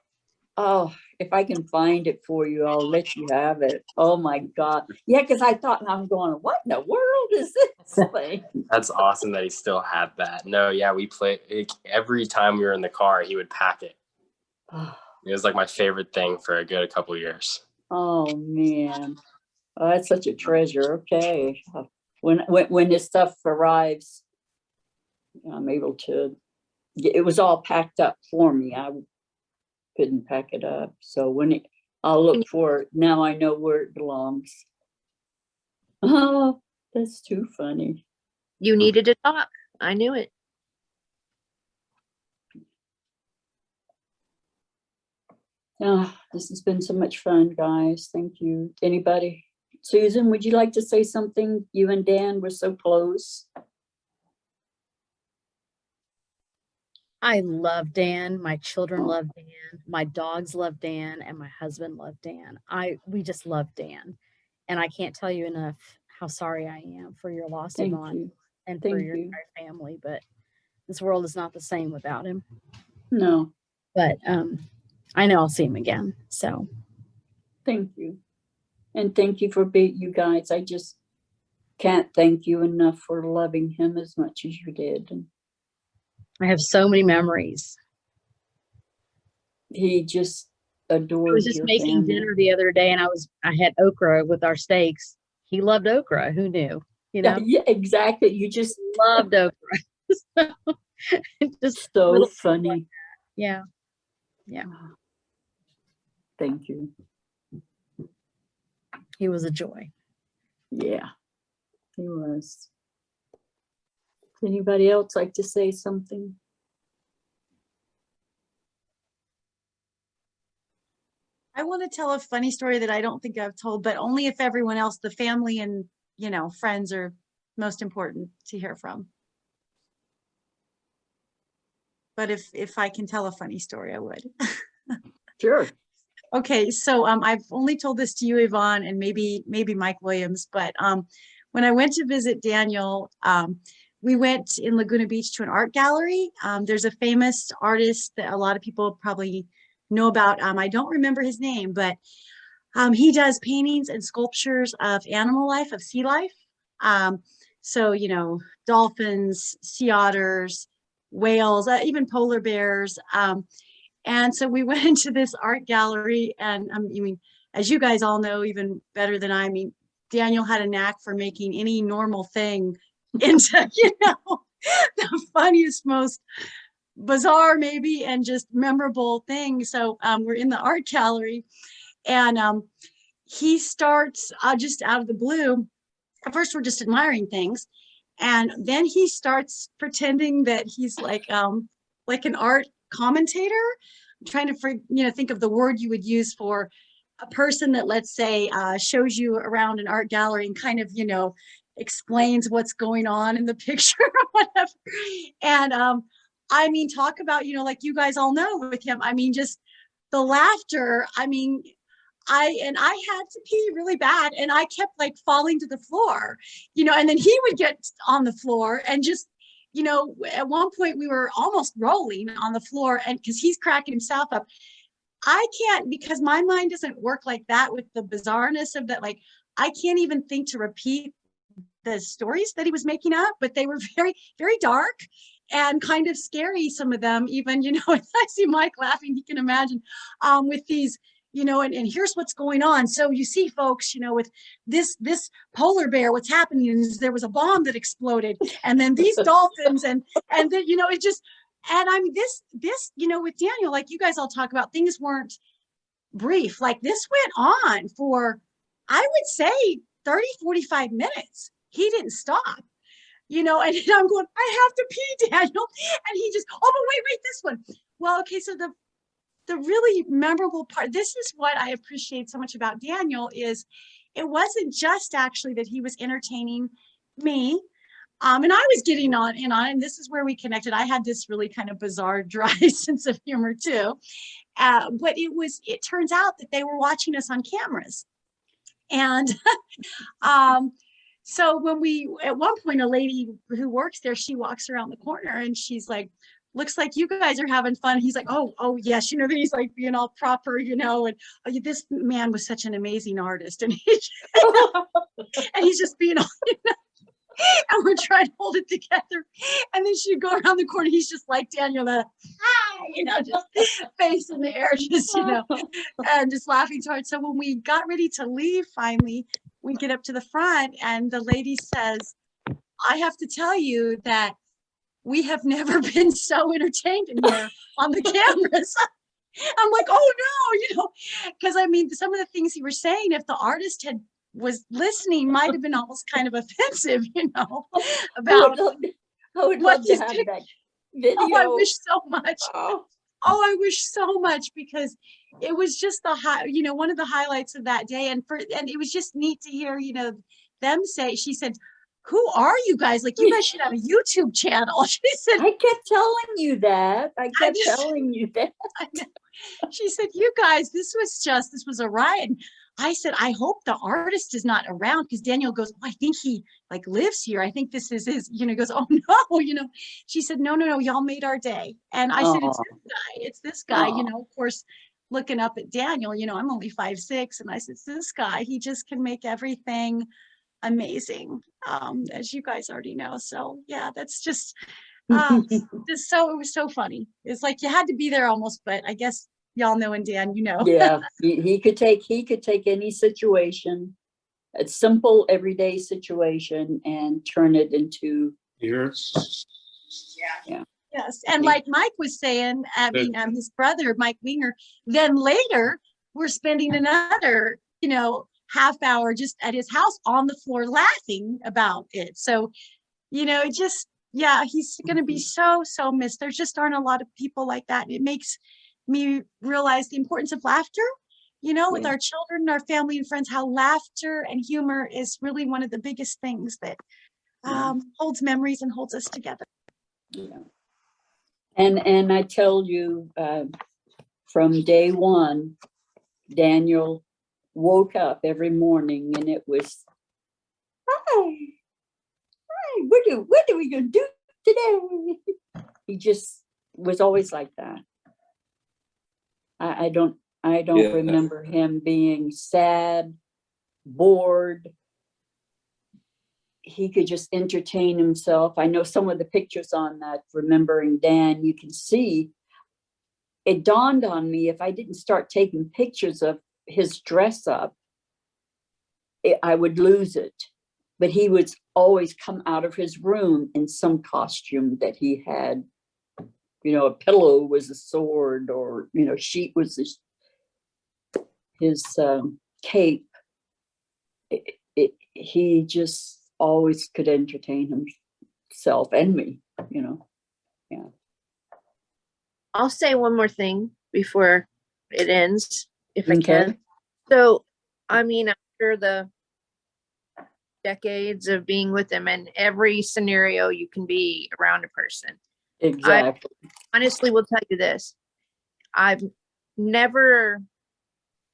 Oh, if I can find it for you, I'll let you have it. Oh my God. Yeah, because I thought, and I'm going, what in the world is this thing? That's awesome that he still had that. No, yeah, we played every time we were in the car, he would pack it. It was like my favorite thing for a good couple of years. Oh man. Oh, that's such a treasure. Okay. When this stuff arrives, I'm able to it was all packed up for me. I couldn't pack it up. So I'll look for it. Now I know where it belongs. Oh, that's too funny. You needed to talk. I knew it. Oh, this has been so much fun, guys. Thank you. Anybody? Susan, would you like to say something? You and Dan were so close. I love Dan. My children love Dan. My dogs love Dan, and my husband loved Dan. We just love Dan, and I can't tell you enough how sorry I am for your loss, Thank Yvonne, you. and Thank for your you. entire family. But this world is not the same without him. No. But I know I'll see him again. So thank you, and thank you for being you guys. I just can't thank you enough for loving him as much as you did. And I have so many memories. He just adored. I was just your making family. dinner the other day, and I had okra with our steaks. He loved okra. Who knew? You know? Yeah, exactly. You just loved okra. Just so funny. Yeah. Yeah. Thank you. He was a joy. Yeah, he was. Does anybody else like to say something? I want to tell a funny story that I don't think I've told, but only if everyone else, the family and, friends are most important to hear from. But if I can tell a funny story, I would. Sure. Okay, so I've only told this to you, Yvonne, and maybe Mike Williams, but when I went to visit Daniel, we went in Laguna Beach to an art gallery. There's a famous artist that a lot of people probably know about. I don't remember his name, but he does paintings and sculptures of animal life, of sea life. So, dolphins, sea otters, whales, even polar bears. And so we went into this art gallery, and as you guys all know, even better than I Daniel had a knack for making any normal thing into, the funniest, most bizarre maybe, and just memorable thing. So we're in the art gallery, and he starts just out of the blue. At first, we're just admiring things, and then he starts pretending that he's like an art commentator. I'm trying to think of the word you would use for a person that, let's say, shows you around an art gallery and kind of explains what's going on in the picture or whatever. And I mean, talk about, you know, like you guys all know with him, I mean, just the laughter. I mean, I had to pee really bad and I kept like falling to the floor, you know, and then he would get on the floor and just, you know, at one point we were almost rolling on the floor, and because he's cracking himself up. I can't, because my mind doesn't work like that with the bizarreness of that. Like, I can't even think to repeat the stories that he was making up, but they were very, very dark and kind of scary. Some of them even, you know, I see Mike laughing, he can imagine with these, you know, and here's what's going on. So you see folks, you know, with this polar bear, what's happening is there was a bomb that exploded, and then these dolphins and then, you know, it just, and I mean, this, you know, with Daniel, like you guys all talk about, things weren't brief. Like this went on for, I would say 30, 45 minutes. He didn't stop, you know, and I'm going, I have to pee, Daniel. And he just, oh, but wait, this one. Well, okay. So the really memorable part, this is what I appreciate so much about Daniel, is it wasn't just actually that he was entertaining me. And I was getting on and on, and this is where we connected. I had this really kind of bizarre, dry sense of humor too. But it turns out that they were watching us on cameras. And so when at one point, a lady who works there, she walks around the corner and she's like, looks like you guys are having fun. He's like, oh yes, you know, then he's like being all proper, you know, and this man was such an amazing artist, and he's just being all, you know, and we're trying to hold it together. And then she'd go around the corner, he's just like Daniel, you know, just face in the air, just, you know, and just laughing so hard. So when we got ready to leave, finally, we get up to the front and the lady says, I have to tell you that we have never been so entertained in here on the cameras. I'm like, oh no, you know, because I mean, some of the things you were saying, if the artist was listening, might have been almost kind of offensive, you know, about I would love to have that video. Oh, I wish so much. Oh, I wish so much, because it was just you know, one of the highlights of that day. And it was just neat to hear, you know, them say, she said, who are you guys? Like, you guys should have a YouTube channel. She said, I kept telling you that. Telling you that. She said, you guys, this was a riot. And I said, I hope the artist is not around, because Daniel goes, oh, I think he like lives here. I think this is his, you know, goes, oh no, you know. She said, no, y'all made our day. And I said, it's this guy, you know, of course, looking up at Daniel, you know, I'm only 5'6", and I said, it's this guy, he just can make everything amazing, as you guys already know. So yeah, that's just it was so funny. It's like you had to be there almost, but I guess y'all know, and Dan, you know. Yeah, he could take any situation, a simple everyday situation, and turn it into yours. Yeah. Yes, and like Mike was saying, I mean, his brother Mike Winger, then later we're spending another, you know, half hour just at his house on the floor laughing about it. So, you know, it just, yeah, he's going to be so missed. There just aren't a lot of people like that. It makes me realize the importance of laughter, you know, with our children, our family and friends, how laughter and humor is really one of the biggest things that holds memories and holds us together. Yeah. And I tell you, from day one, Daniel woke up every morning and it was, hi, what are we gonna do today? He just was always like that. I don't remember him being sad, bored. He could just entertain himself. I know some of the pictures on that Remembering Dan, you can see, it dawned on me, if I didn't start taking pictures of his dress up, I would lose it. But he would always come out of his room in some costume that he had. You know, a pillow was a sword, or, you know, sheet was his cape. He just always could entertain himself and me, you know. Yeah. I'll say one more thing before it ends, if I can. So, I mean, after decades of being with him, and every scenario you can be around a person. Exactly. I honestly will tell you this. I've never,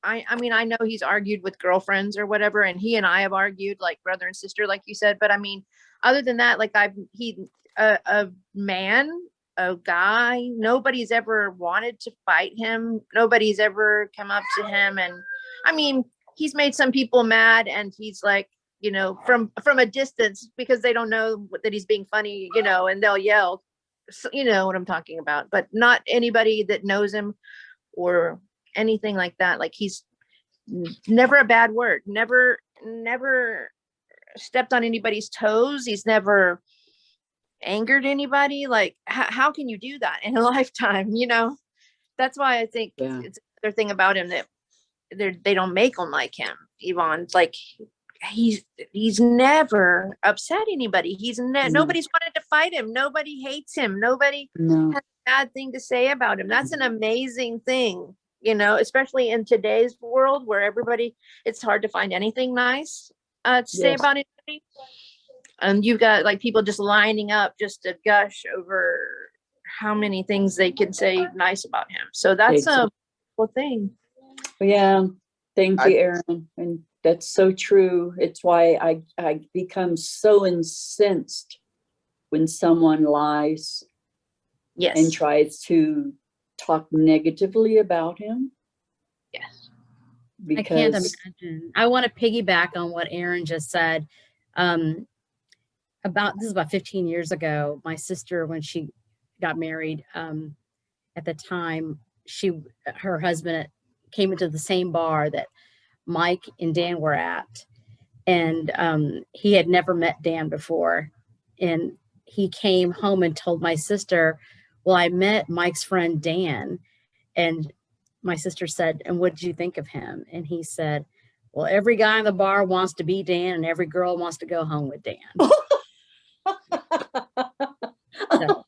I mean, I know he's argued with girlfriends or whatever, and he and I have argued like brother and sister, like you said, but I mean, other than that, like a man, a guy, nobody's ever wanted to fight him. Nobody's ever come up to him. And I mean, he's made some people mad, and he's like, you know, from a distance, because they don't know that he's being funny, you know, and they'll yell, so, you know what I'm talking about, but not anybody that knows him or anything like that. Like, he's never a bad word, never stepped on anybody's toes. He's never angered anybody. Like, how can you do that in a lifetime? You know, that's why I think it's another thing about him that they don't make him like him. Yvonne, like, he's never upset anybody. Nobody's wanted to fight him. Nobody hates him. Nobody has a bad thing to say about him. That's an amazing thing, you know, especially in today's world where it's hard to find anything nice to say about anybody. And you've got like people just lining up just to gush over how many things they can say nice about him. So that's a cool thing. Yeah. Thank you, Aaron. And that's so true. It's why I become so incensed when someone lies and tries to talk negatively about him. Yes. Because I can't imagine. I want to piggyback on what Aaron just said. This is about 15 years ago. My sister, when she got married, at the time, her husband came into the same bar that Mike and Dan were at, and he had never met Dan before, and he came home and told my sister, well, I met Mike's friend Dan. And my sister said, and what did you think of him? And he said, well, every guy in the bar wants to be Dan, and every girl wants to go home with Dan. So,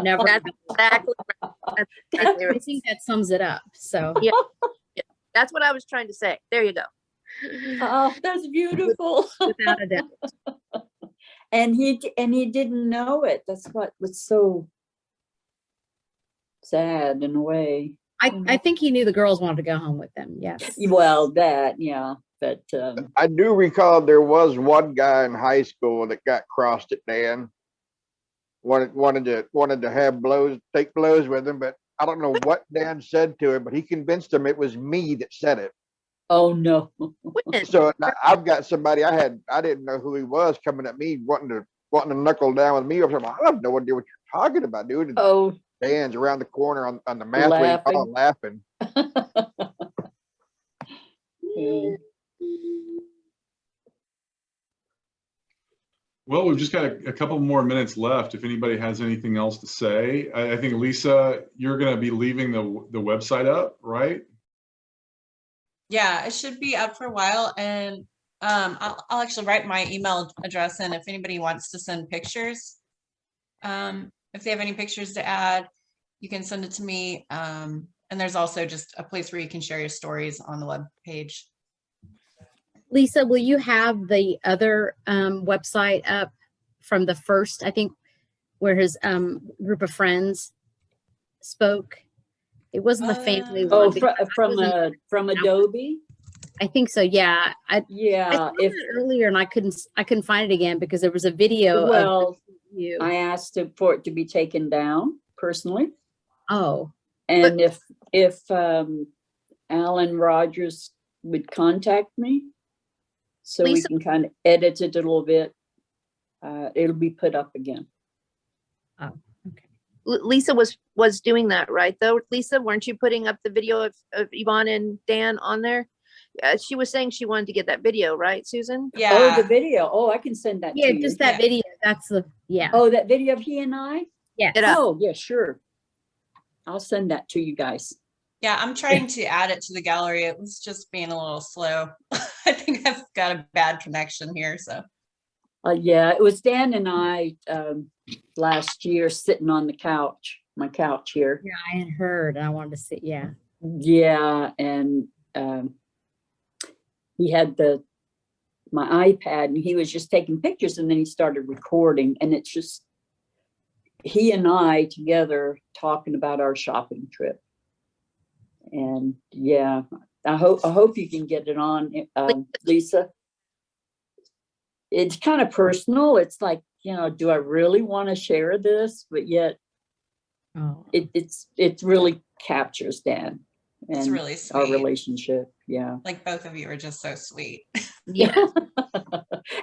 never. That's exactly right. I think that sums it up. So yeah, that's what I was trying to say. There you go. Oh, that's beautiful. Without a doubt. And he didn't know it. That's what was so sad in a way. I think he knew the girls wanted to go home with them. Yes. Well, that, yeah. But I do recall there was one guy in high school that got crossed at Dan. Wanted to have take blows with him, but I don't know what Dan said to him, but he convinced him it was me that said it. Oh no. So I've got somebody I didn't know who he was coming at me wanting to knuckle down with me or something. I have no idea what you're talking about, dude. And oh, Dan's around the corner on the mat laughing. Well, we've just got a couple more minutes left. If anybody has anything else to say, I think Lisa, you're going to be leaving the website up, right? Yeah, it should be up for a while, and I'll actually write my email address in if anybody wants to send pictures. If they have any pictures to add, you can send it to me. And there's also just a place where you can share your stories on the web page. Lisa, will you have the other website up from the first, I think, where his group of friends spoke? It wasn't the family one. From Adobe? I think so. Yeah. I saw it earlier and I couldn't find it again because there was a video. Well, I asked for it to be taken down personally. Oh. And if Alan Rogers would contact me, so Lisa, we can kind of edit it a little bit, it'll be put up again. Oh, okay. Lisa was doing that, right? Though, Lisa, weren't you putting up the video of Yvonne and Dan on there? She was saying she wanted to get that video, right, Susan? Yeah. Oh, the video. Oh, I can send that to you. Yeah, just that video. That's the, yeah. Oh, that video of he and I? Yeah. Oh, yeah, sure. I'll send that to you guys. Yeah, I'm trying to add it to the gallery. It was just being a little slow. I think I've got a bad connection here, so. Yeah, it was Dan and I last year sitting on my couch here. Yeah, I had heard. I wanted to see. Yeah. Yeah, and he had the my iPad, and he was just taking pictures, and then he started recording, and it's just he and I together talking about our shopping trip. And yeah, I hope you can get it on, Lisa. It's kind of personal. It's like, you know, do I really want to share this? But yet it really captures Dan and It's really our sweet. relationship. Yeah. Like both of you are just so sweet. Yeah.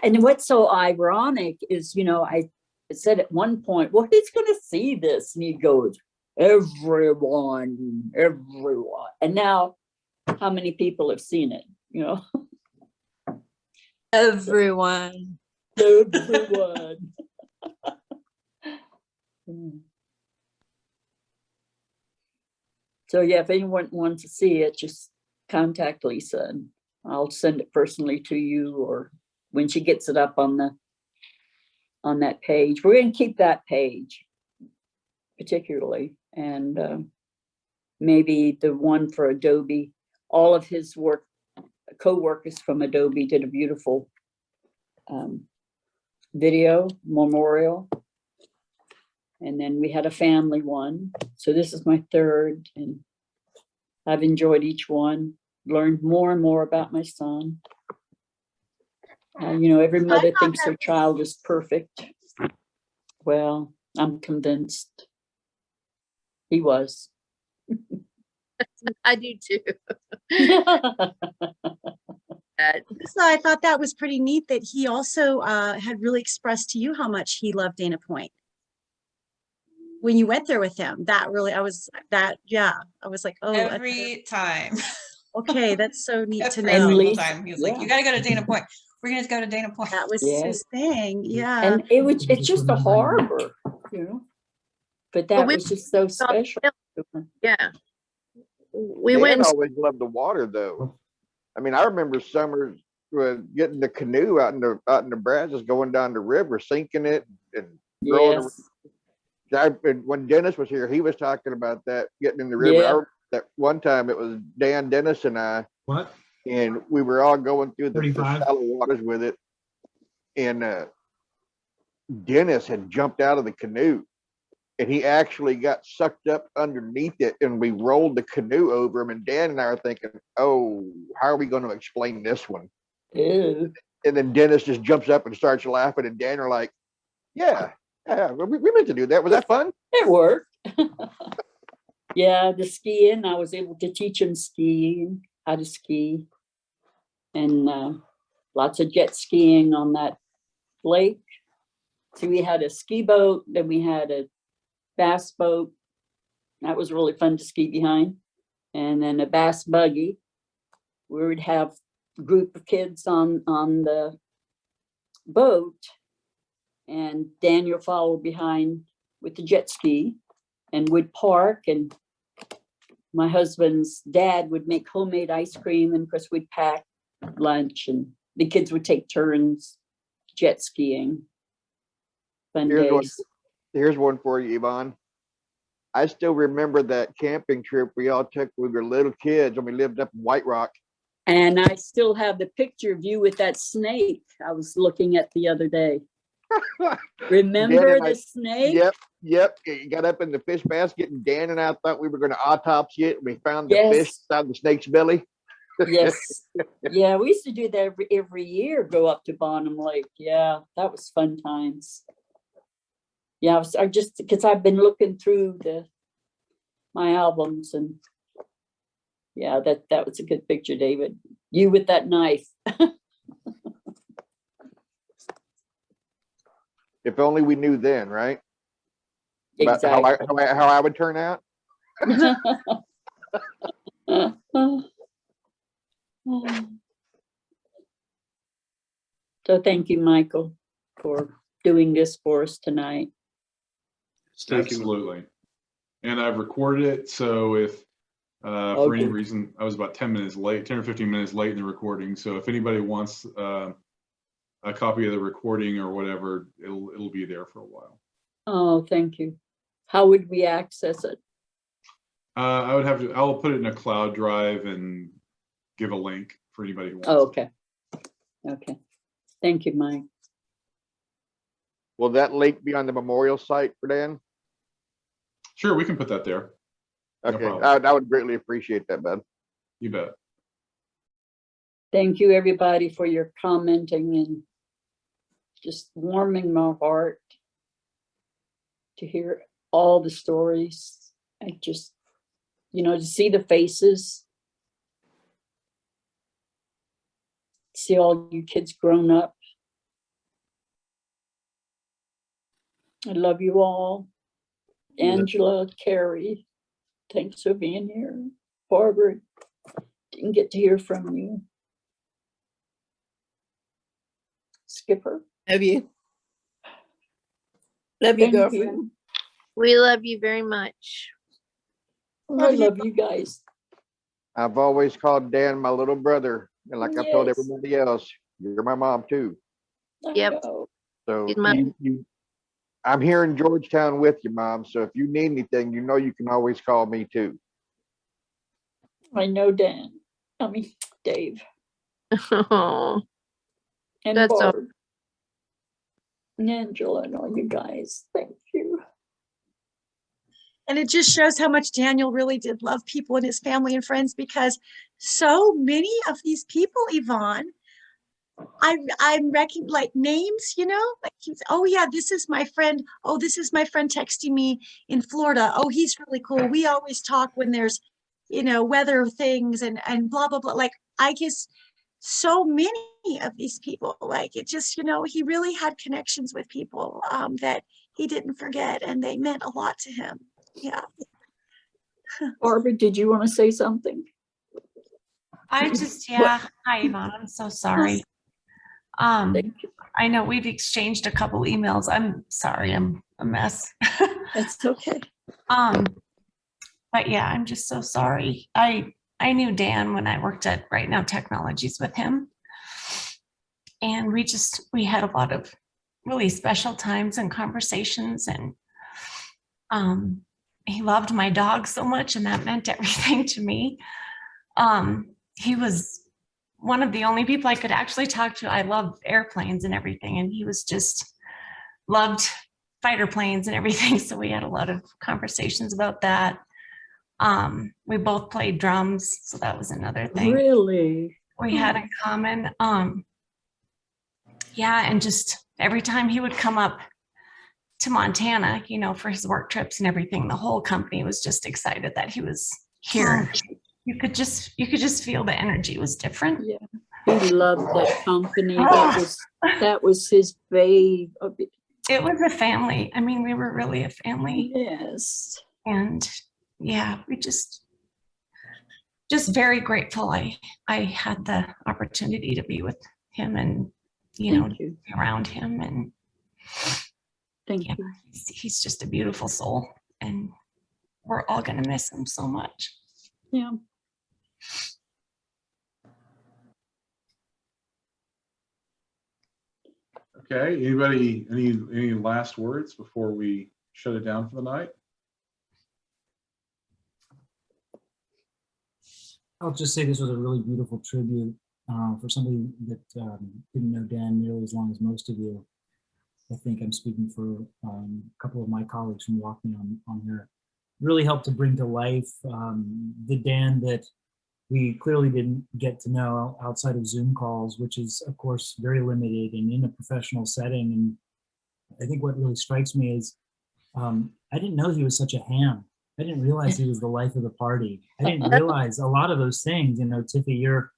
And what's so ironic is, you know, I said at one point, well, he's going to see this. And he goes, everyone. And now how many people have seen it, you know? Everyone. So yeah, if anyone wants to see it, just contact Lisa and I'll send it personally to you, or when she gets it up on that page. We're going to keep that page particularly, and maybe the one for Adobe. All of his co-workers from Adobe did a beautiful video memorial, and then we had a family one. So this is my third, and I've enjoyed each one, learned more and more about my son. You know, every mother thinks their child is perfect. Well, I'm convinced he was. I do too. So I thought that was pretty neat that he also had really expressed to you how much he loved Dana Point when you went there with him. That really, I was like, oh, every time. Okay, that's so neat to know. Every single time he was like, you got to go to Dana Point. We're gonna go to Dana Point. That was his thing. Yeah. And it's just a harbor, you know, but that was just so special. Yeah. Dan always loved the water though. I mean, I remember summers getting the canoe out in the Brazos, going down the river, sinking it and throwing it. When Dennis was here, he was talking about that, getting in the river. Yeah. That one time it was Dan, Dennis, and I. What? And we were all going through the 35. shallow waters with it. And Dennis had jumped out of the canoe, and he actually got sucked up underneath it, and we rolled the canoe over him. And Dan and I are thinking, oh, how are we going to explain this one? Ew. And then Dennis just jumps up and starts laughing, and Dan are like, yeah, we meant to do that. Was that fun? It worked. Yeah, the skiing, I was able to teach him skiing, how to ski, and lots of jet skiing on that lake. So we had a ski boat, then we had a bass boat. That was really fun to ski behind. And then a bass buggy. We would have a group of kids on the boat, and Daniel followed behind with the jet ski and would park, and my husband's dad would make homemade ice cream, and of course we'd pack lunch, and the kids would take turns jet skiing. Fun days. Here's one for you, Yvonne. I still remember that camping trip we all took when we were little kids when we lived up in White Rock. And I still have the picture of you with that snake I was looking at the other day. Remember the snake? Yep. You got up in the fish basket, and Dan and I thought we were going to autopsy it. We found the fish inside the snake's belly. Yes. Yeah, we used to do that every year, go up to Bonham Lake. Yeah, that was fun times. Yeah, I just, because I've been looking through my albums, and yeah, that was a good picture, David. You with that knife. If only we knew then, right? Exactly. About how I would turn out. So thank you, Michael, for doing this for us tonight. Absolutely. And I've recorded it, so if for any reason I was about 10 or 15 minutes late in the recording, so if anybody wants a copy of the recording or whatever, it'll be there for a while. Oh, thank you. How would we access it? I'll put it in a cloud drive and give a link for anybody who wants. Oh, okay. Okay. Thank you, Mike. Will that link be on the memorial site for Dan? Sure, we can put that there. No Okay, problem. I would greatly appreciate that, bud. You bet. Thank you, everybody, for your commenting and just warming my heart to hear all the stories. I just, to see the faces, see all you kids grown up. I love you all. Angela, Carrie, thanks for being here. Barbara, didn't get to hear from you. Skipper. Love you. Love you, Thank girlfriend. We love you very much. I love you guys. I've always called Dan my little brother, and like I've told Yes. everybody else, you're my mom too. Yep. So He's my- I'm here in Georgetown with you, Mom. So if you need anything, you can always call me too. I know Dave. Oh, And that's all. Barb. And Angela and all you guys. Thank you. And it just shows how much Daniel really did love people and his family and friends, because so many of these people, Yvonne, I'm reckoning like names, like oh yeah, this is my friend. Oh, this is my friend texting me in Florida. Oh, he's really cool. We always talk when there's, weather things and blah, blah, blah. Like, I guess so many of these people, like it just, he really had connections with people that he didn't forget, and they meant a lot to him. Yeah. Barbara, did you want to say something? Yeah. Hi, Yvonne. I'm so sorry. I know we've exchanged a couple emails. I'm sorry. I'm a mess. That's okay. But yeah, I'm just so sorry. I knew Dan when I worked at Right Now Technologies with him. And we had a lot of really special times and conversations, and he loved my dog so much, and that meant everything to me. He was one of the only people I could actually talk to. I love airplanes and everything, and he was just loved fighter planes and everything. So we had a lot of conversations about that. We both played drums, so that was another thing. Really? We had in common. Yeah, and just every time he would come up to Montana, for his work trips and everything, the whole company was just excited that he was here. You could just feel the energy was different. Yeah, he loved that company. That was his babe. It was a family. I mean, we were really a family. Yes. And yeah, we just very grateful I had the opportunity to be with him and be around him. And thank you. He's just a beautiful soul, and we're all gonna miss him so much. Yeah. Okay, anybody, any last words before we shut it down for the night? I'll just say this was a really beautiful tribute for somebody that didn't know Dan nearly as long as most of you. I think I'm speaking for a couple of my colleagues from Walk Me on here. Really helped to bring to life the Dan that we clearly didn't get to know outside of Zoom calls, which is of course very limited and in a professional setting. And I think what really strikes me is I didn't know he was such a ham. I didn't realize he was the life of the party. I didn't realize a lot of those things, Tiffy, your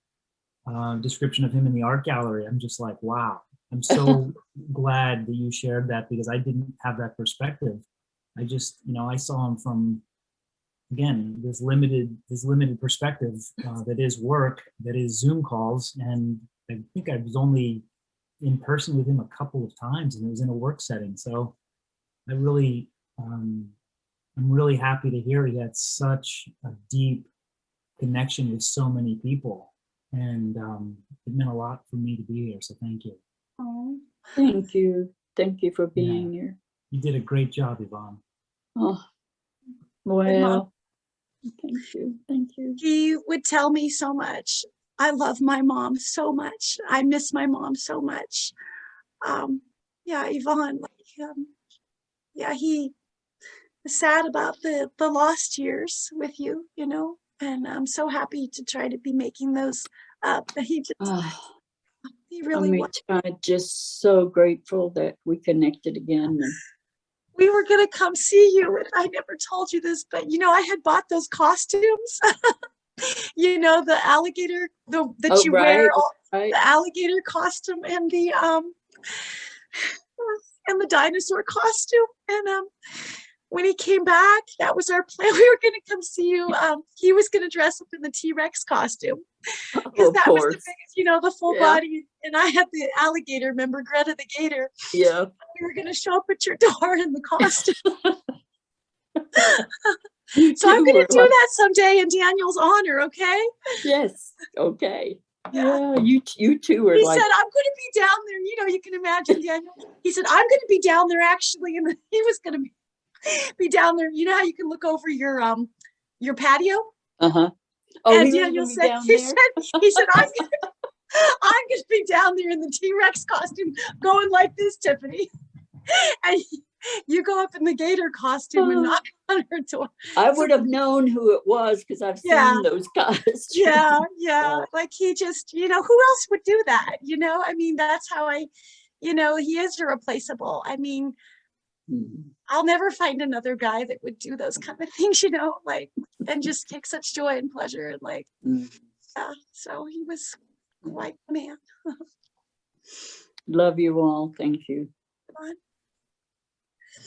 description of him in the art gallery, I'm just like, wow. I'm so glad that you shared that, because I didn't have that perspective. I just, I saw him from, again, this limited perspective that is work, that is Zoom calls. And I think I was only in person with him a couple of times, and it was in a work setting. So I really, I'm really happy to hear he had such a deep connection with so many people. And it meant a lot for me to be here. So thank you. Oh, thank you. Thank you for being here. You did a great job, Yvonne. Oh, well, thank you. Thank you. He would tell me so much. I love my mom so much. I miss my mom so much. Yeah, Yvonne, yeah, he is sad about the lost years with you, you know, and I'm so happy to try to be making those up. He just, he really was. I'm just so grateful that we connected again. We were going to come see you, and I never told you this, but you know, I had bought those costumes. You know, the alligator, that you wear, the alligator costume and the dinosaur costume. And when he came back, that was our plan. We were going to come see you. He was going to dress up in the T-Rex costume because that was the biggest, you know, the full body. And I had the alligator, remember Greta the gator? Yeah. We were going to show up at your door in the costume. So I'm going to do that someday in Daniel's honor, okay? Yes, okay. Yeah, you two are He like. said, I'm going to be down there. You know, you can imagine Daniel. He said, I'm going to be down there actually. And he was going to be down there. You know how you can look over your patio? Uh-huh. Oh, and Daniel said, he said, I'm going to be down there in the T-Rex costume going like this, Tiffany. And you go up in the gator costume and knock on her door. I would have known who it was because I've seen those costumes. Yeah. Like he just, you know, who else would do that? You know, I mean, that's how you know, he is irreplaceable. I mean, I'll never find another guy that would do those kind of things, you know, like, and just take such joy and pleasure. And like, yeah, so he was quite a man. Love you all. Thank you.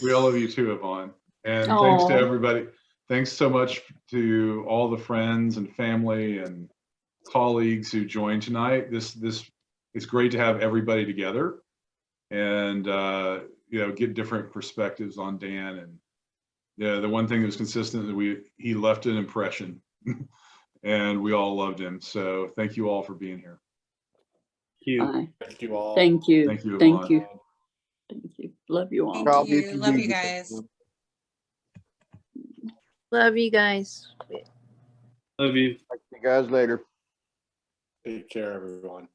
We all love you too, Yvonne. And thanks to everybody. Thanks so much to all the friends and family and colleagues who joined tonight. This it's great to have everybody together and you know, get different perspectives on Dan. And yeah, the one thing that was consistent that he left an impression and we all loved him. So thank you all for being here. Thank you all. Thank you. Thank you. Thank you. Thank you. Love you all. Thank you. Love you guys. Love you guys. Love you. Talk to you guys later. Take care, everyone.